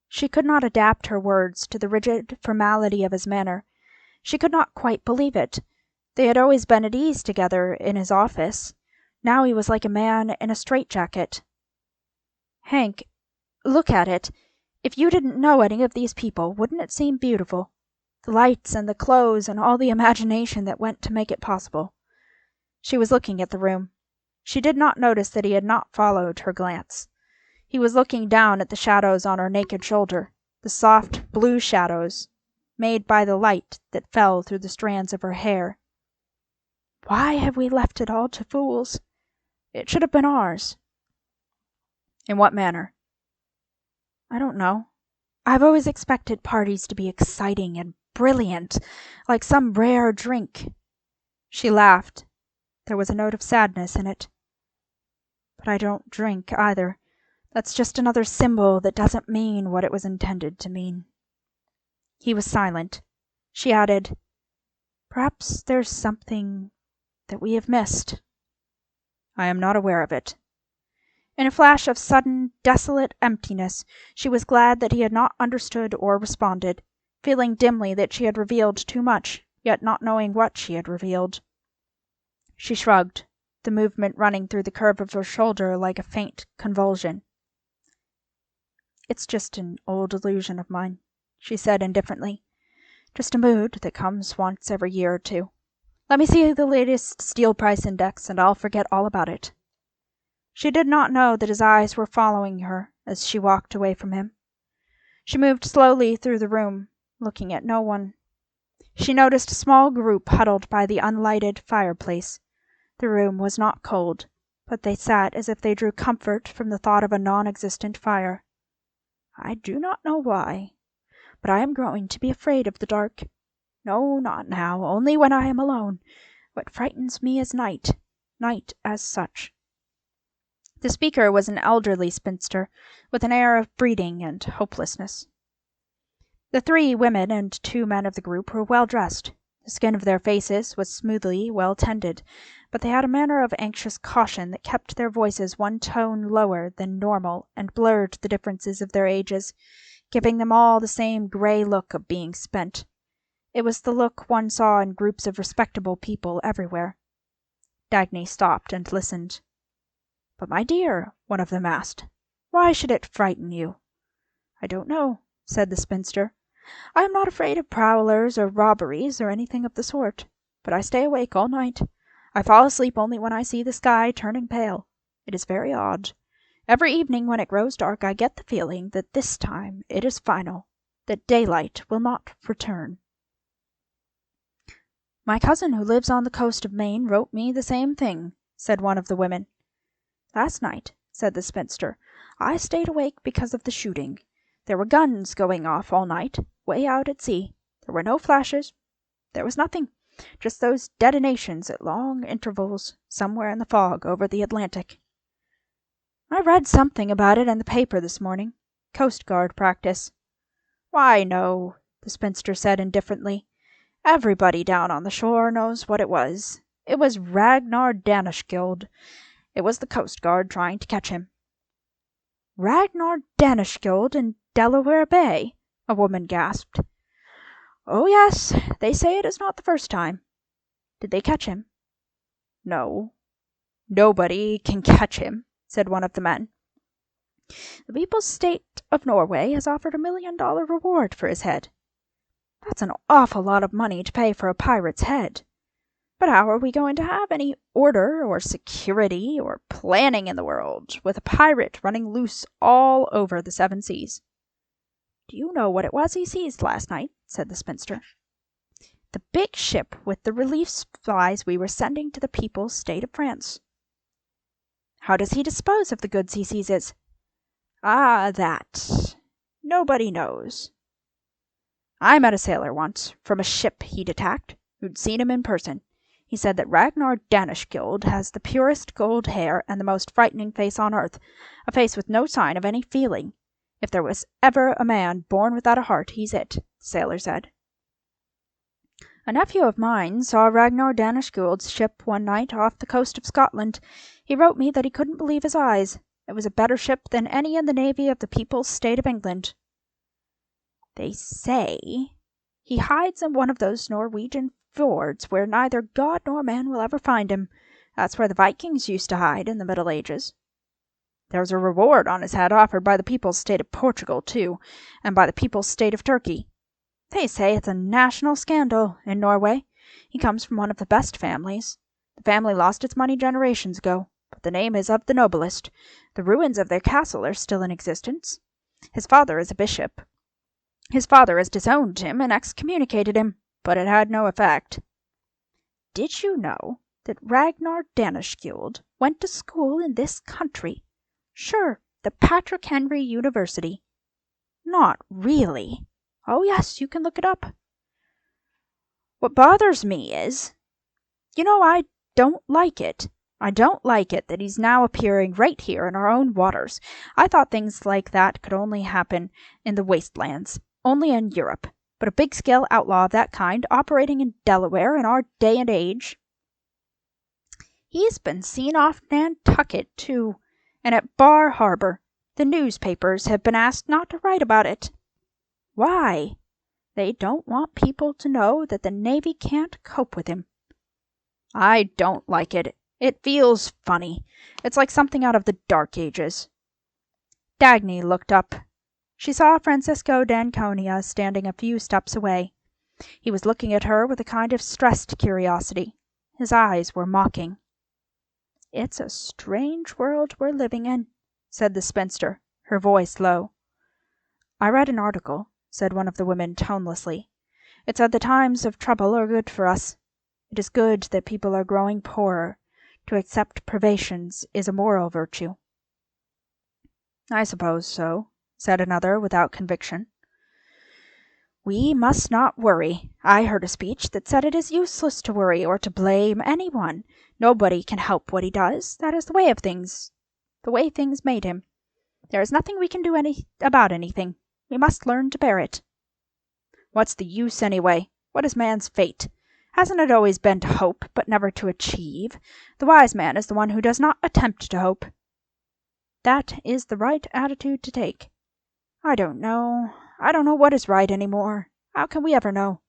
She could not adapt her words to the rigid formality of his manner. She could not quite believe it. They had always been at ease together in his office. Now he was like a man in a straitjacket. "Hank, look at it. If you didn't know any of these people, wouldn't it seem beautiful? The lights and the clothes and all the imagination that went to make it possible." She was looking at the room. She did not notice that he had not followed her glance. He was looking down at the shadows on her naked shoulder, the soft blue shadows made by the light that fell through the strands of her hair. "Why have we left it all to fools? It should have been ours." "In what manner?" "I don't know. I've always expected parties to be exciting and brilliant, like some rare drink." She laughed. There was a note of sadness in it. "But I don't drink, either. That's just another symbol that doesn't mean what it was intended to mean." He was silent. She added, "Perhaps there's something that we have missed." "I am not aware of it." In a flash of sudden, desolate emptiness, she was glad that he had not understood or responded, feeling dimly that she had revealed too much, yet not knowing what she had revealed. She shrugged, the movement running through the curve of her shoulder like a faint convulsion. "It's just an old illusion of mine," she said indifferently. "Just a mood that comes once every year or two. Let me see the latest steel price index, and I'll forget all about it." She did not know that his eyes were following her as she walked away from him. She moved slowly through the room, looking at no one. She noticed a small group huddled by the unlighted fireplace. The room was not cold, but they sat as if they drew comfort from the thought of a non-existent fire. "I do not know why, but I am growing to be afraid of the dark. No, not now, only when I am alone. What frightens me is night as such." The speaker was an elderly spinster, with an air of breeding and hopelessness. The 3 women and 2 men of the group were well dressed. The skin of their faces was smoothly well tended, but they had a manner of anxious caution that kept their voices one tone lower than normal and blurred the differences of their ages, giving them all the same grey look of being spent. It was the look one saw in groups of respectable people everywhere. Dagny stopped and listened. "But my dear," one of them asked, "why should it frighten you?" "I don't know," said the spinster. "I am not afraid of prowlers or robberies or anything of the sort. But I stay awake all night. I fall asleep only when I see the sky turning pale. It is very odd. Every evening when it grows dark I get the feeling that this time it is final, that daylight will not return." "My cousin who lives on the coast of Maine wrote me the same thing," said one of the women. "Last night," said the spinster, "I stayed awake because of the shooting. There were guns going off all night, way out at sea. There were no flashes. There was nothing. Just those detonations at long intervals, somewhere in the fog over the Atlantic. I read something about it in the paper this morning. Coast Guard practice." "Why, no," the spinster said indifferently. "Everybody down on the shore knows what it was. It was Ragnar Daneskjöld. It was the Coast Guard trying to catch him." "Ragnar Daneskjöld in Delaware Bay?" a woman gasped. "Oh, yes. They say it is not the first time." "Did they catch him?" "No. Nobody can catch him," said one of the men. "The People's State of Norway has offered $1 million reward for his head." "That's an awful lot of money to pay for a pirate's head. But how are we going to have any order or security or planning in the world with a pirate running loose all over the 7 seas?" "Do you know what it was he seized last night?" said the spinster. "The big ship with the relief supplies we were sending to the People's State of France." "How does he dispose of the goods he seizes?" "Ah, that. Nobody knows. I met a sailor once, from a ship he'd attacked, who'd seen him in person. He said that Ragnar Daneskjöld has the purest gold hair and the most frightening face on earth, a face with no sign of any feeling. If there was ever a man born without a heart, he's it, the sailor said. A nephew of mine saw Ragnar Daneskjöld's ship one night off the coast of Scotland. He wrote me that he couldn't believe his eyes. It was a better ship than any in the navy of the People's State of England. They say he hides in one of those Norwegian fjords where neither God nor man will ever find him. That's where the Vikings used to hide in the Middle Ages. There's a reward on his head offered by the People's State of Portugal, too, and by the People's State of Turkey. They say it's a national scandal in Norway. He comes from one of the best families. The family lost its money generations ago, but the name is of the noblest. The ruins of their castle are still in existence. His father is a bishop. His father has disowned him and excommunicated him, but it had no effect. Did you know that Ragnar Daneskjöld went to school in this country? Sure, the Patrick Henry University. Not really? Oh yes, you can look it up. What bothers me is, I don't like it. I don't like it that he's now appearing right here in our own waters. I thought things like that could only happen in the wastelands, only in Europe. But a big-scale outlaw of that kind operating in Delaware in our day and age. He's been seen off Nantucket, too, and at Bar Harbor. The newspapers have been asked not to write about it. Why? They don't want people to know that the Navy can't cope with him. I don't like it. It feels funny. It's like something out of the Dark Ages." Dagny looked up. She saw Francisco d'Anconia standing a few steps away. He was looking at her with a kind of stressed curiosity. His eyes were mocking. "It's a strange world we're living in," said the spinster, her voice low. "I read an article," said one of the women tonelessly. "It said the times of trouble are good for us. It is good that people are growing poorer. To accept privations is a moral virtue." "I suppose so," said another without conviction. "We must not worry. I heard a speech that said it is useless to worry or to blame anyone. Nobody can help what he does. That is the way things made him. There is nothing we can do about anything. We must learn to bear it." "What's the use, anyway? What is man's fate? Hasn't it always been to hope, but never to achieve? The wise man is the one who does not attempt to hope." "That is the right attitude to take." "I don't know. I don't know what is right any more. How can we ever know?"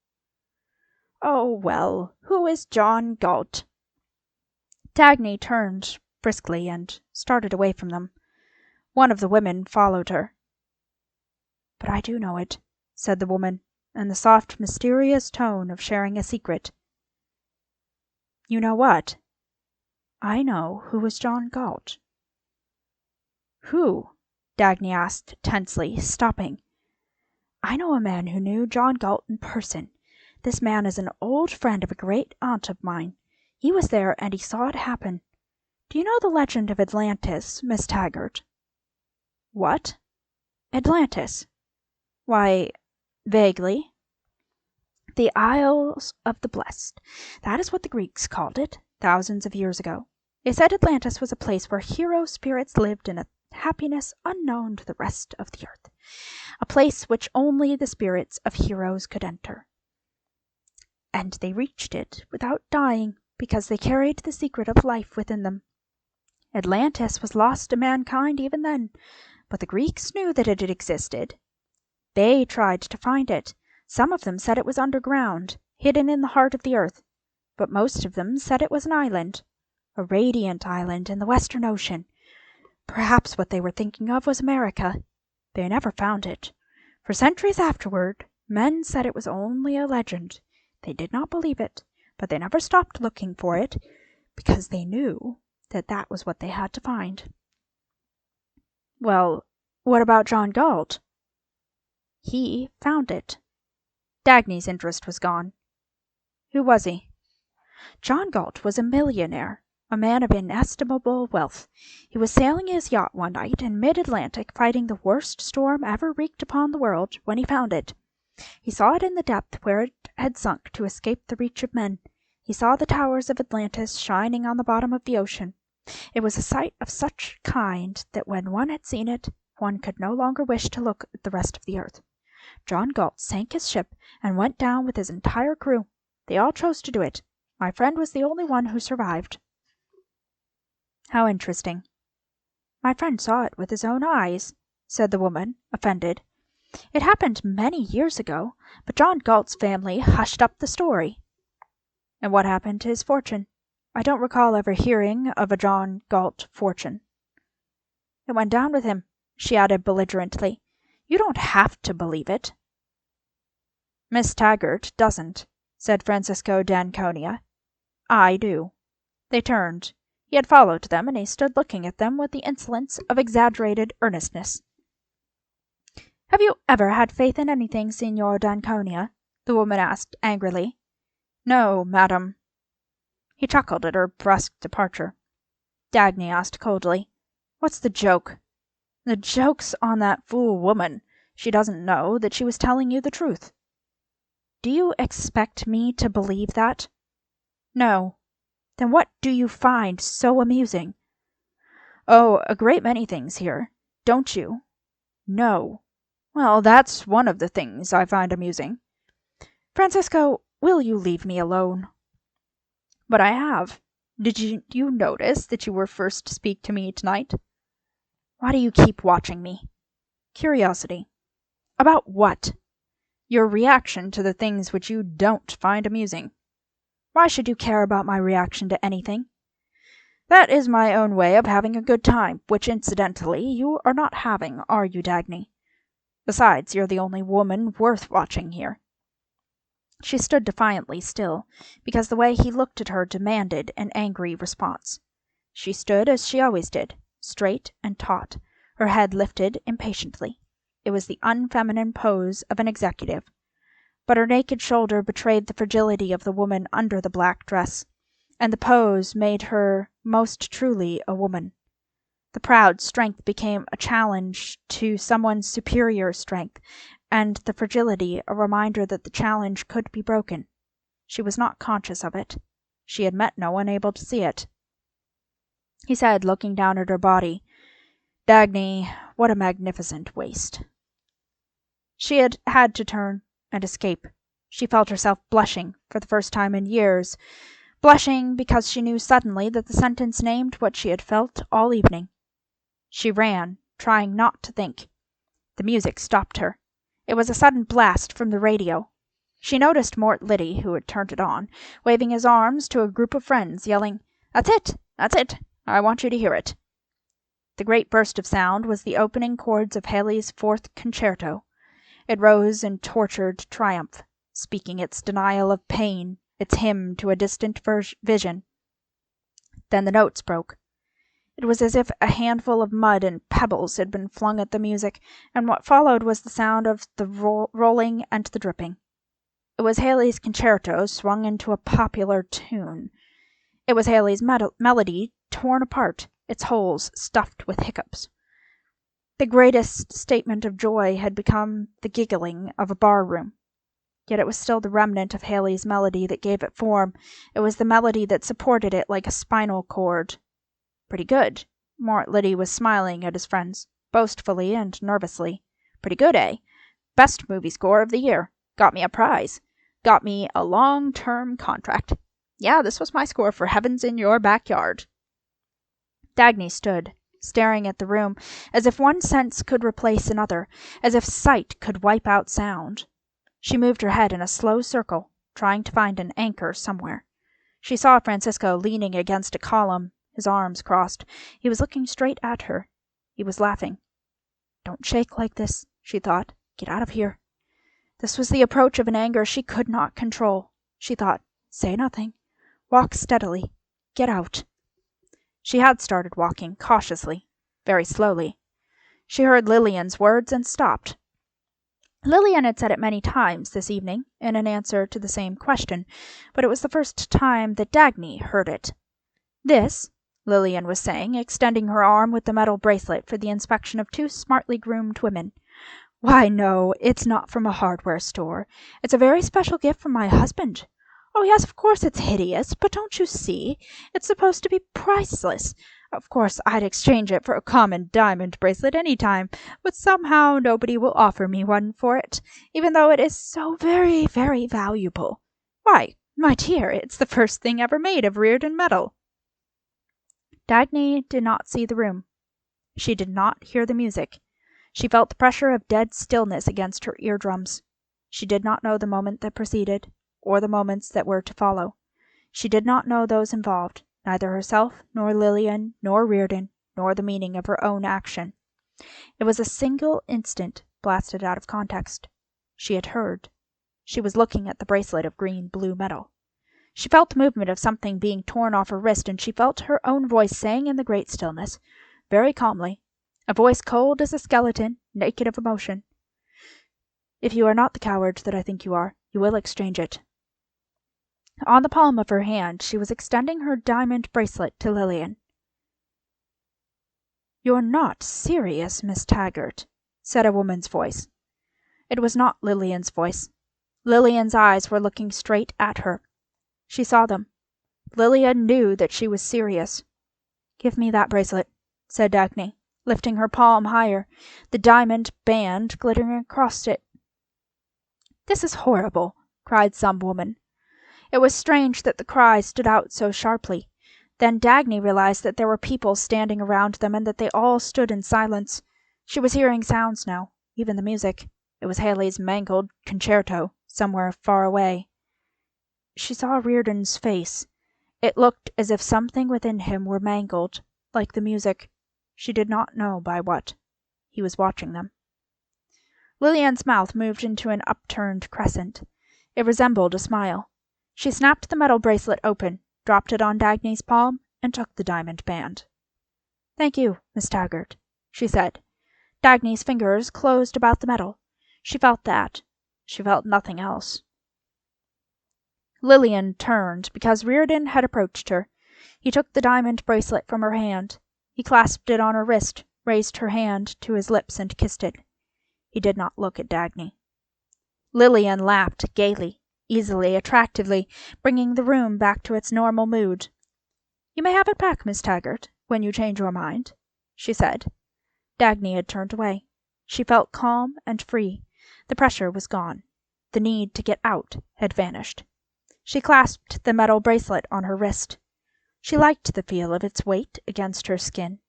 "Oh, well, who is John Galt?" Dagny turned briskly and started away from them. One of the women followed her. "But I do know it," said the woman, in the soft, mysterious tone of sharing a secret. "You know what?" "I know who is John Galt." "Who?" Dagny asked tensely, stopping. "I know a man who knew John Galt in person. This man is an old friend of a great aunt of mine. He was there and he saw it happen. Do you know the legend of Atlantis, Miss Taggart?" "What? Atlantis?" "Why, vaguely." "The Isles of the Blessed. That is what the Greeks called it, thousands of years ago. They said Atlantis was a place where hero spirits lived in a happiness unknown to the rest of the earth, a place which only the spirits of heroes could enter. And they reached it without dying because they carried the secret of life within them. Atlantis was lost to mankind even then, but the Greeks knew that it existed. They tried to find it. Some of them said it was underground, hidden in the heart of the earth, but most of them said it was an island, a radiant island in the Western Ocean. Perhaps what they were thinking of was America. They never found it. For centuries afterward, men said it was only a legend. They did not believe it, but they never stopped looking for it, because they knew that that was what they had to find." "Well, what about John Galt?" "He found it." Dagny's interest was gone. "Who was he?" "John Galt was a millionaire, a man of inestimable wealth. He was sailing his yacht one night in mid-Atlantic fighting the worst storm ever wreaked upon the world when he found it. He saw it in the depth where it had sunk to escape the reach of men. He saw the towers of Atlantis shining on the bottom of the ocean. It was a sight of such kind that when one had seen it, one could no longer wish to look at the rest of the earth. John Galt sank his ship and went down with his entire crew. They all chose to do it. My friend was the only one who survived." "How interesting." "My friend saw it with his own eyes," said the woman, offended. "It happened many years ago, but John Galt's family hushed up the story." "And what happened to his fortune? I don't recall ever hearing of a John Galt fortune." "It went down with him," she added belligerently. "You don't have to believe it." "Miss Taggart doesn't," said Francisco d'Anconia. "I do." They turned. He had followed them, and he stood looking at them with the insolence of exaggerated earnestness. "Have you ever had faith in anything, Signor d'Anconia?" the woman asked angrily. "No, madam." He chuckled at her brusque departure. Dagny asked coldly, "What's the joke?" "The joke's on that fool woman. She doesn't know that she was telling you the truth." "Do you expect me to believe that?" "No." "Then what do you find so amusing?" "Oh, a great many things here. Don't you?" "No." "Well, that's one of the things I find amusing." "Francisco, will you leave me alone?" "But I have. Did you notice that you were first to speak to me tonight?" "Why do you keep watching me?" "Curiosity." "About what?" Your reaction to the things which you don't find amusing." "Why should you care about my reaction to anything?" "That is my own way of having a good time, which, incidentally, you are not having, are you, Dagny? Besides, you're the only woman worth watching here." She stood defiantly still, because the way he looked at her demanded an angry response. She stood as she always did, straight and taut, her head lifted impatiently. It was the unfeminine pose of an executive. But her naked shoulder betrayed the fragility of the woman under the black dress, and the pose made her most truly a woman. The proud strength became a challenge to someone's superior strength, and the fragility a reminder that the challenge could be broken. She was not conscious of it. She had met no one able to see it. He said, looking down at her body, "Dagny, what a magnificent waist." She had had to turn and escape. She felt herself blushing for the first time in years, blushing because she knew suddenly that the sentence named what she had felt all evening. She ran, trying not to think. The music stopped her. It was a sudden blast from the radio. She noticed Mort Liddy, who had turned it on, waving his arms to a group of friends, yelling, "That's it! That's it! I want you to hear it." The great burst of sound was the opening chords of Haley's Fourth Concerto. It rose in tortured triumph, speaking its denial of pain, its hymn to a distant vision. Then the notes broke. It was as if a handful of mud and pebbles had been flung at the music, and what followed was the sound of the rolling and the dripping. It was Haley's concerto swung into a popular tune. It was Haley's melody torn apart, its holes stuffed with hiccups. The greatest statement of joy had become the giggling of a bar-room. Yet it was still the remnant of Haley's melody that gave it form. It was the melody that supported it like a spinal cord. "Pretty good." Mort Liddy was smiling at his friends, boastfully and nervously. "Pretty good, eh? Best movie score of the year. Got me a prize. Got me a long-term contract. Yeah, this was my score for Heavens in Your Backyard." Dagny stood, staring at the room, as if one sense could replace another, as if sight could wipe out sound. She moved her head in a slow circle, trying to find an anchor somewhere. She saw Francisco leaning against a column, his arms crossed. He was looking straight at her. He was laughing. "Don't shake like this," she thought. "Get out of here." This was the approach of an anger she could not control. She thought, "Say nothing. Walk steadily. Get out." She had started walking, cautiously, very slowly. She heard Lillian's words and stopped. Lillian had said it many times this evening, in an answer to the same question, but it was the first time that Dagny heard it. "This," Lillian was saying, extending her arm with the metal bracelet for the inspection of two smartly groomed women. "Why, no, it's not from a hardware store. It's a very special gift from my husband. Oh, yes, of course it's hideous, but don't you see? It's supposed to be priceless. Of course, I'd exchange it for a common diamond bracelet any time, but somehow nobody will offer me one for it, even though it is so very, very valuable. Why, my dear, it's the first thing ever made of Riordan metal." Dagny did not see the room. She did not hear the music. She felt the pressure of dead stillness against her eardrums. She did not know the moment that preceded, or the moments that were to follow. She did not know those involved, neither herself, nor Lillian, nor Riordan, nor the meaning of her own action. It was a single instant blasted out of context. She had heard. She was looking at the bracelet of green-blue metal. She felt the movement of something being torn off her wrist, and she felt her own voice saying in the great stillness, very calmly, a voice cold as a skeleton, naked of emotion, "If you are not the coward that I think you are, you will exchange it." On the palm of her hand she was extending her diamond bracelet to Lillian. "You're not serious, Miss Taggart," said a woman's voice. It was not Lillian's voice. Lillian's eyes were looking straight at her. She saw them. Lillian knew that she was serious. "Give me that bracelet," said Dagny, lifting her palm higher, the diamond band glittering across it. "This is horrible," cried some woman. It was strange that the cry stood out so sharply. Then Dagny realized that there were people standing around them and that they all stood in silence. She was hearing sounds now, even the music. It was Haley's mangled concerto, somewhere far away. She saw Riordan's face. It looked as if something within him were mangled, like the music. She did not know by what. He was watching them. Lillian's mouth moved into an upturned crescent. It resembled a smile. She snapped the metal bracelet open, dropped it on Dagny's palm, and took the diamond band. "Thank you, Miss Taggart," she said. Dagny's fingers closed about the metal. She felt that. She felt nothing else. Lillian turned because Riordan had approached her. He took the diamond bracelet from her hand. He clasped it on her wrist, raised her hand to his lips, and kissed it. He did not look at Dagny. Lillian laughed gaily, easily, attractively, bringing the room back to its normal mood. "You may have it back, Miss Taggart, when you change your mind," she said. Dagny had turned away. She felt calm and free. The pressure was gone. The need to get out had vanished. She clasped the metal bracelet on her wrist. She liked the feel of its weight against her skin.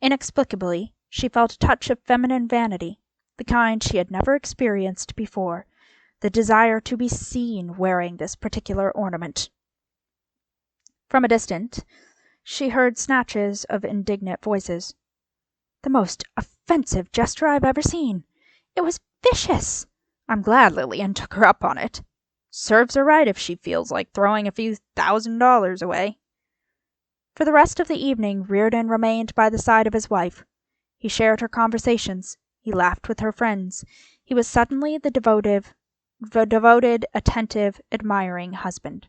Inexplicably, she felt a touch of feminine vanity, the kind she had never experienced before, the desire to be seen wearing this particular ornament. From a distance, she heard snatches of indignant voices. "The most offensive gesture I've ever seen. It was vicious. I'm glad Lillian took her up on it. Serves her right if she feels like throwing a few $1,000 away." For the rest of the evening Riordan remained by the side of his wife. He shared her conversations. He laughed with her friends. He was suddenly the devoted, attentive, admiring husband.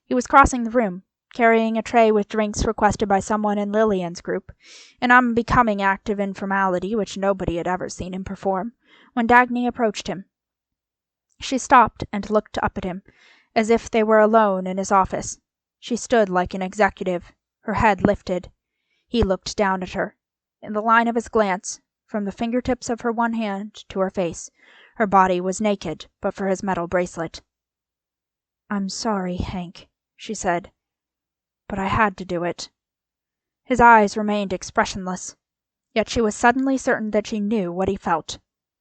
He was crossing the room, carrying a tray with drinks requested by someone in Lillian's group, an unbecoming act of informality which nobody had ever seen him perform, when Dagny approached him. She stopped and looked up at him, as if they were alone in his office. She stood like an executive, her head lifted. He looked down at her. In the line of his glance, from the fingertips of her one hand to her face, her body was naked but for his metal bracelet. "I'm sorry, Hank," she said, "but I had to do it." His eyes remained expressionless, yet she was suddenly certain that she knew what he felt.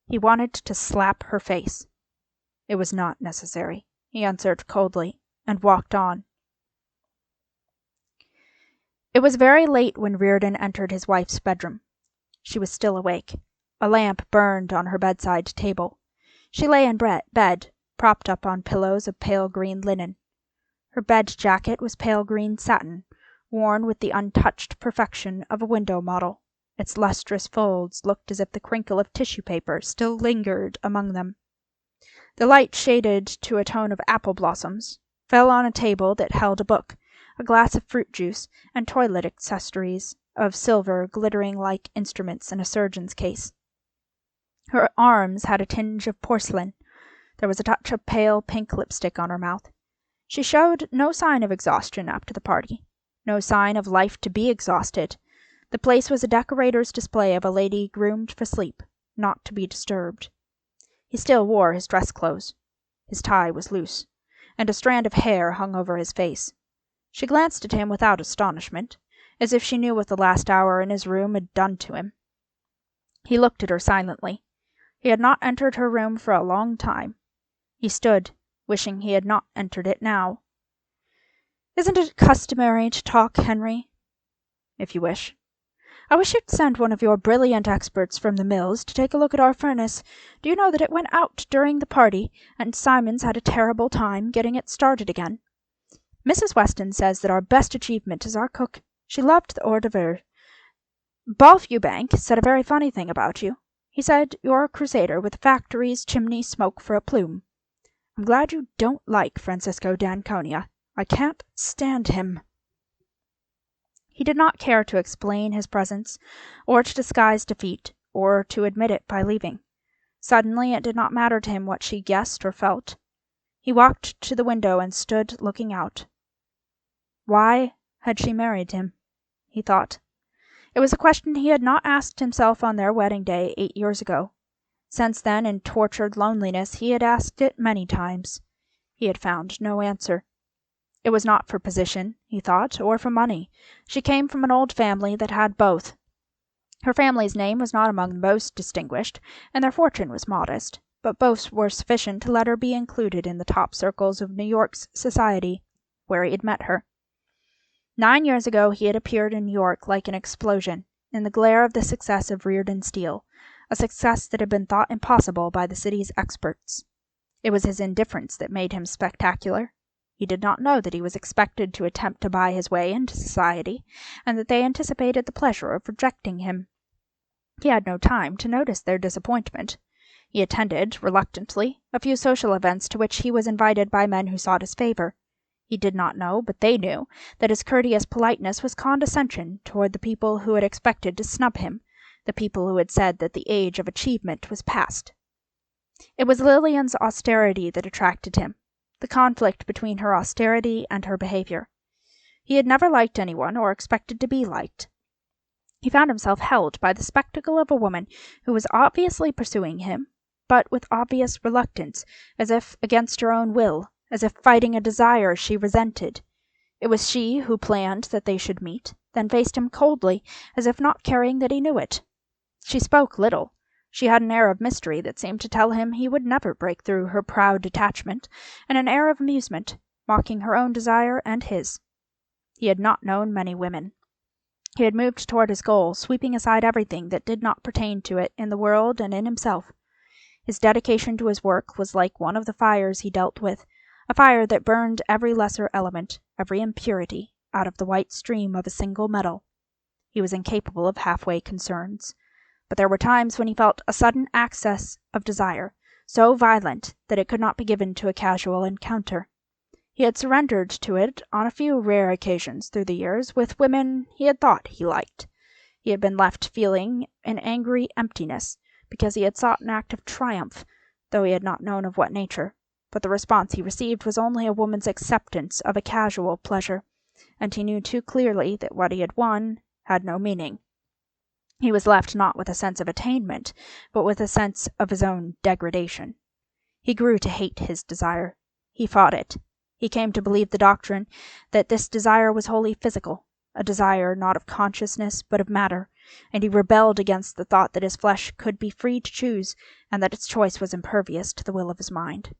He wanted to slap her face. "It was not necessary," he answered coldly, and walked on. It was very late when Riordan entered his wife's bedroom. She was still awake. A lamp burned on her bedside table. She lay in bed, propped up on pillows of pale green linen. Her bed jacket was pale green satin, worn with the untouched perfection of a window model. Its lustrous folds looked as if the crinkle of tissue paper still lingered among them. The light, shaded to a tone of apple blossoms, fell on a table that held a book, a glass of fruit juice, and toilet accessories of silver glittering like instruments in a surgeon's case. Her arms had a tinge of porcelain. There was a touch of pale pink lipstick on her mouth. She showed no sign of exhaustion after the party, no sign of life to be exhausted. The place was a decorator's display of a lady groomed for sleep, not to be disturbed. He still wore his dress clothes. His tie was loose, and a strand of hair hung over his face. She glanced at him without astonishment, as if she knew what the last hour in his room had done to him. He looked at her silently. He had not entered her room for a long time. He stood, wishing he had not entered it now. "Isn't it customary to talk, Henry?" "If you wish." "I wish you'd send one of your brilliant experts from the mills to take a look at our furnace. Do you know that it went out during the party, and Simons had a terrible time getting it started again? Mrs. Weston says that our best achievement is our cook. She loved the hors d'oeuvre. Balf Eubank said a very funny thing about you. He said you're a crusader with a factory's chimney smoke for a plume. I'm glad you don't like Francisco d'Anconia. I can't stand him." He did not care to explain his presence, or to disguise defeat, or to admit it by leaving. Suddenly it did not matter to him what she guessed or felt. He walked to the window and stood looking out. Why had she married him? He thought. It was a question he had not asked himself on their wedding day 8 years ago. Since then, in tortured loneliness, he had asked it many times. He had found no answer. It was not for position, he thought, or for money. She came from an old family that had both. Her family's name was not among the most distinguished, and their fortune was modest, but both were sufficient to let her be included in the top circles of New York's society, where he had met her. 9 years ago he had appeared in New York like an explosion, in the glare of the success of Riordan Steel, a success that had been thought impossible by the city's experts. It was his indifference that made him spectacular. He did not know that he was expected to attempt to buy his way into society, and that they anticipated the pleasure of rejecting him. He had no time to notice their disappointment. He attended, reluctantly, a few social events to which he was invited by men who sought his favor. He did not know, but they knew, that his courteous politeness was condescension toward the people who had expected to snub him, the people who had said that the age of achievement was past. It was Lillian's austerity that attracted him, the conflict between her austerity and her behavior. He had never liked anyone or expected to be liked. He found himself held by the spectacle of a woman who was obviously pursuing him, but with obvious reluctance, as if against her own will, as if fighting a desire she resented. It was she who planned that they should meet, then faced him coldly, as if not caring that he knew it. She spoke little. She had an air of mystery that seemed to tell him he would never break through her proud detachment, and an air of amusement, mocking her own desire and his. He had not known many women. He had moved toward his goal, sweeping aside everything that did not pertain to it in the world and in himself. His dedication to his work was like one of the fires he dealt with, a fire that burned every lesser element, every impurity, out of the white stream of a single metal. He was incapable of halfway concerns. But there were times when he felt a sudden access of desire, so violent that it could not be given to a casual encounter. He had surrendered to it on a few rare occasions through the years with women he had thought he liked. He had been left feeling an angry emptiness, because he had sought an act of triumph, though he had not known of what nature. But the response he received was only a woman's acceptance of a casual pleasure, and he knew too clearly that what he had won had no meaning. He was left not with a sense of attainment, but with a sense of his own degradation. He grew to hate his desire. He fought it. He came to believe the doctrine that this desire was wholly physical, a desire not of consciousness but of matter, and he rebelled against the thought that his flesh could be free to choose, and that its choice was impervious to the will of his mind.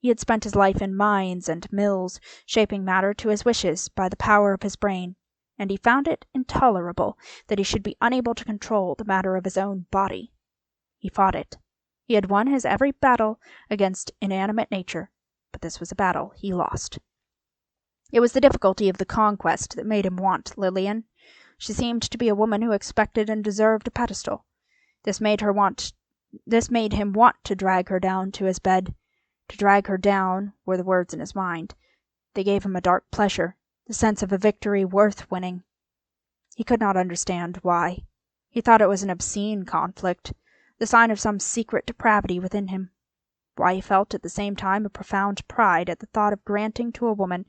He had spent his life in mines and mills, shaping matter to his wishes by the power of his brain, and he found it intolerable that he should be unable to control the matter of his own body. He fought it. He had won his every battle against inanimate nature, but this was a battle he lost. It was the difficulty of the conquest that made him want Lillian. She seemed to be a woman who expected and deserved a pedestal. This made him want to drag her down to his bed. To drag her down were the words in his mind. They gave him a dark pleasure, the sense of a victory worth winning. He could not understand why. He thought it was an obscene conflict, the sign of some secret depravity within him. Why he felt at the same time a profound pride at the thought of granting to a woman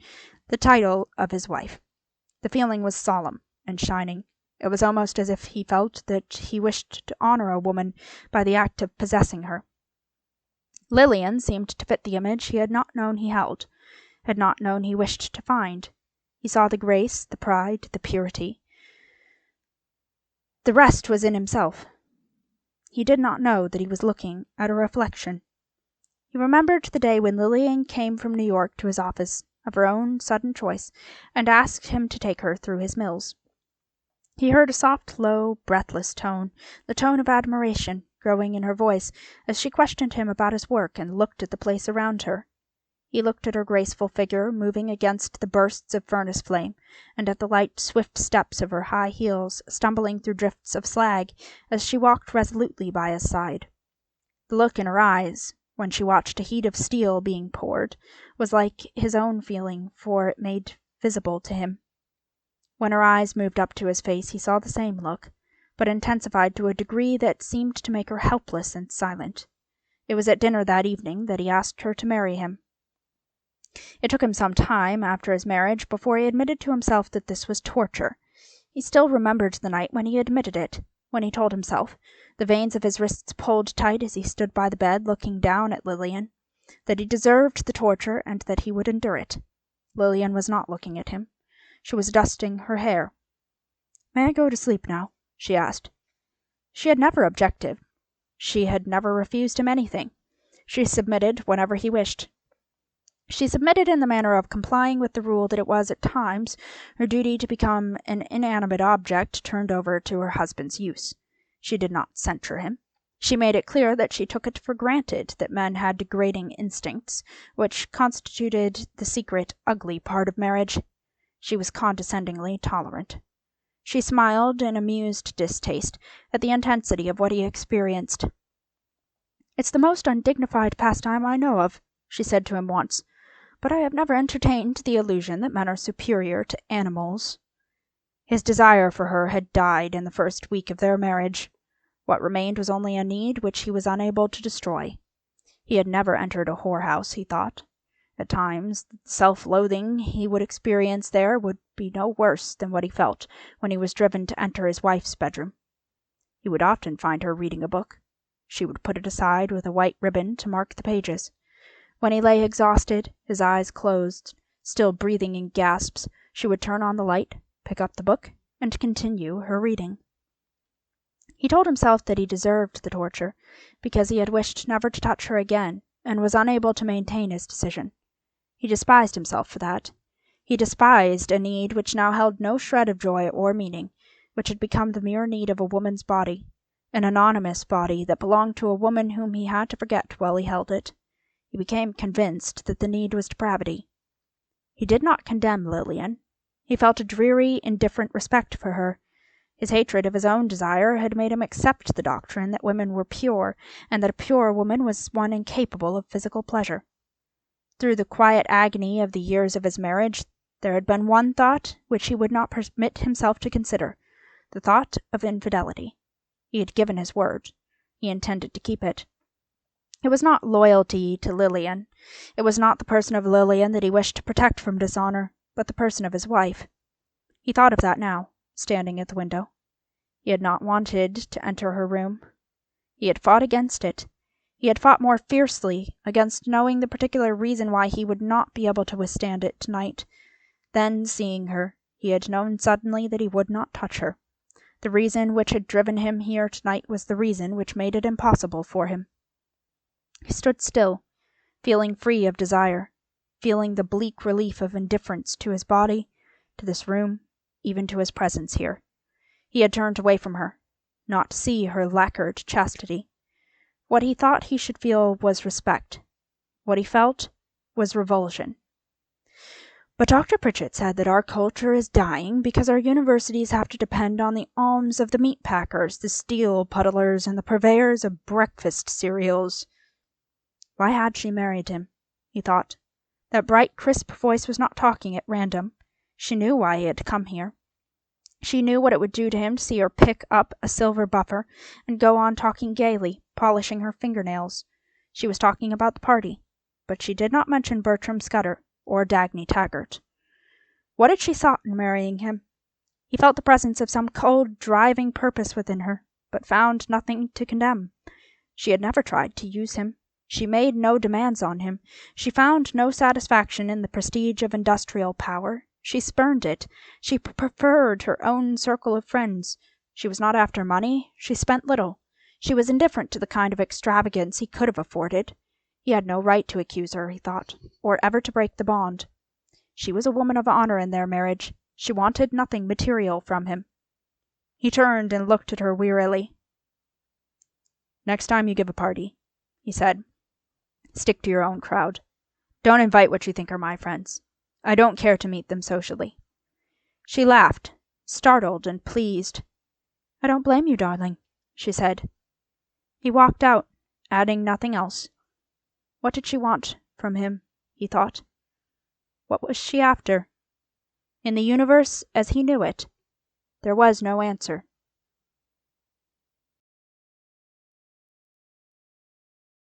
the title of his wife. The feeling was solemn and shining. It was almost as if he felt that he wished to honor a woman by the act of possessing her. Lillian seemed to fit the image he had not known he held, had not known he wished to find. He saw the grace, the pride, the purity. The rest was in himself. He did not know that he was looking at a reflection. He remembered the day when Lillian came from New York to his office, of her own sudden choice, and asked him to take her through his mills. He heard a soft, low, breathless tone, the tone of admiration, growing in her voice as she questioned him about his work and looked at the place around her. He looked at her graceful figure moving against the bursts of furnace flame, and at the light, swift steps of her high heels stumbling through drifts of slag as she walked resolutely by his side. The look in her eyes, when she watched a heat of steel being poured, was like his own feeling, for it made visible to him. When her eyes moved up to his face, he saw the same look, but intensified to a degree that seemed to make her helpless and silent. It was at dinner that evening that he asked her to marry him. It took him some time after his marriage before he admitted to himself that this was torture. He still remembered the night when he admitted it, when he told himself, the veins of his wrists pulled tight as he stood by the bed looking down at Lillian, that he deserved the torture and that he would endure it. Lillian was not looking at him. She was dusting her hair. "May I go to sleep now?" she asked. She had never objected. She had never refused him anything. She submitted whenever he wished. She submitted in the manner of complying with the rule that it was at times her duty to become an inanimate object turned over to her husband's use. She did not censure him. She made it clear that she took it for granted that men had degrading instincts, which constituted the secret, ugly part of marriage. She was condescendingly tolerant. She smiled in amused distaste at the intensity of what he experienced. "It's the most undignified pastime I know of," she said to him once, "but I have never entertained the illusion that men are superior to animals." His desire for her had died in the first week of their marriage. What remained was only a need which he was unable to destroy. He had never entered a whorehouse, he thought. At times, the self-loathing he would experience there would be no worse than what he felt when he was driven to enter his wife's bedroom. He would often find her reading a book. She would put it aside with a white ribbon to mark the pages. When he lay exhausted, his eyes closed, still breathing in gasps, she would turn on the light, pick up the book, and continue her reading. He told himself that he deserved the torture, because he had wished never to touch her again, and was unable to maintain his decision. He despised himself for that. He despised a need which now held no shred of joy or meaning, which had become the mere need of a woman's body, an anonymous body that belonged to a woman whom he had to forget while he held it. He became convinced that the need was depravity. He did not condemn Lillian. He felt a dreary, indifferent respect for her. His hatred of his own desire had made him accept the doctrine that women were pure, and that a pure woman was one incapable of physical pleasure. Through the quiet agony of the years of his marriage, there had been one thought which he would not permit himself to consider, the thought of infidelity. He had given his word. He intended to keep it. It was not loyalty to Lillian. It was not the person of Lillian that he wished to protect from dishonor, but the person of his wife. He thought of that now, standing at the window. He had not wanted to enter her room. He had fought against it. He had fought more fiercely against knowing the particular reason why he would not be able to withstand it tonight. Then, seeing her, he had known suddenly that he would not touch her. The reason which had driven him here tonight was the reason which made it impossible for him. He stood still, feeling free of desire, feeling the bleak relief of indifference to his body, to this room, even to his presence here. He had turned away from her, not to see her lacquered chastity. What he thought he should feel was respect. What he felt was revulsion. "But Dr. Pritchett said that our culture is dying because our universities have to depend on the alms of the meat packers, the steel puddlers, and the purveyors of breakfast cereals." Why had she married him? He thought. That bright, crisp voice was not talking at random. She knew why he had come here. She knew what it would do to him to see her pick up a silver buffer and go on talking gaily, polishing her fingernails. She was talking about the party, but she did not mention Bertram Scudder or Dagny Taggart. What had she sought in marrying him? He felt the presence of some cold, driving purpose within her, but found nothing to condemn. She had never tried to use him. She made no demands on him. She found no satisfaction in the prestige of industrial power. She spurned it. She preferred her own circle of friends. She was not after money. She spent little. She was indifferent to the kind of extravagance he could have afforded. He had no right to accuse her, he thought, or ever to break the bond. She was a woman of honor in their marriage. She wanted nothing material from him. He turned and looked at her wearily. "Next time you give a party," he said, "stick to your own crowd. Don't invite what you think are my friends. I don't care to meet them socially." She laughed, startled and pleased. "I don't blame you, darling," she said. He walked out, adding nothing else. What did she want from him, he thought. What was she after? In the universe, as he knew it, there was no answer.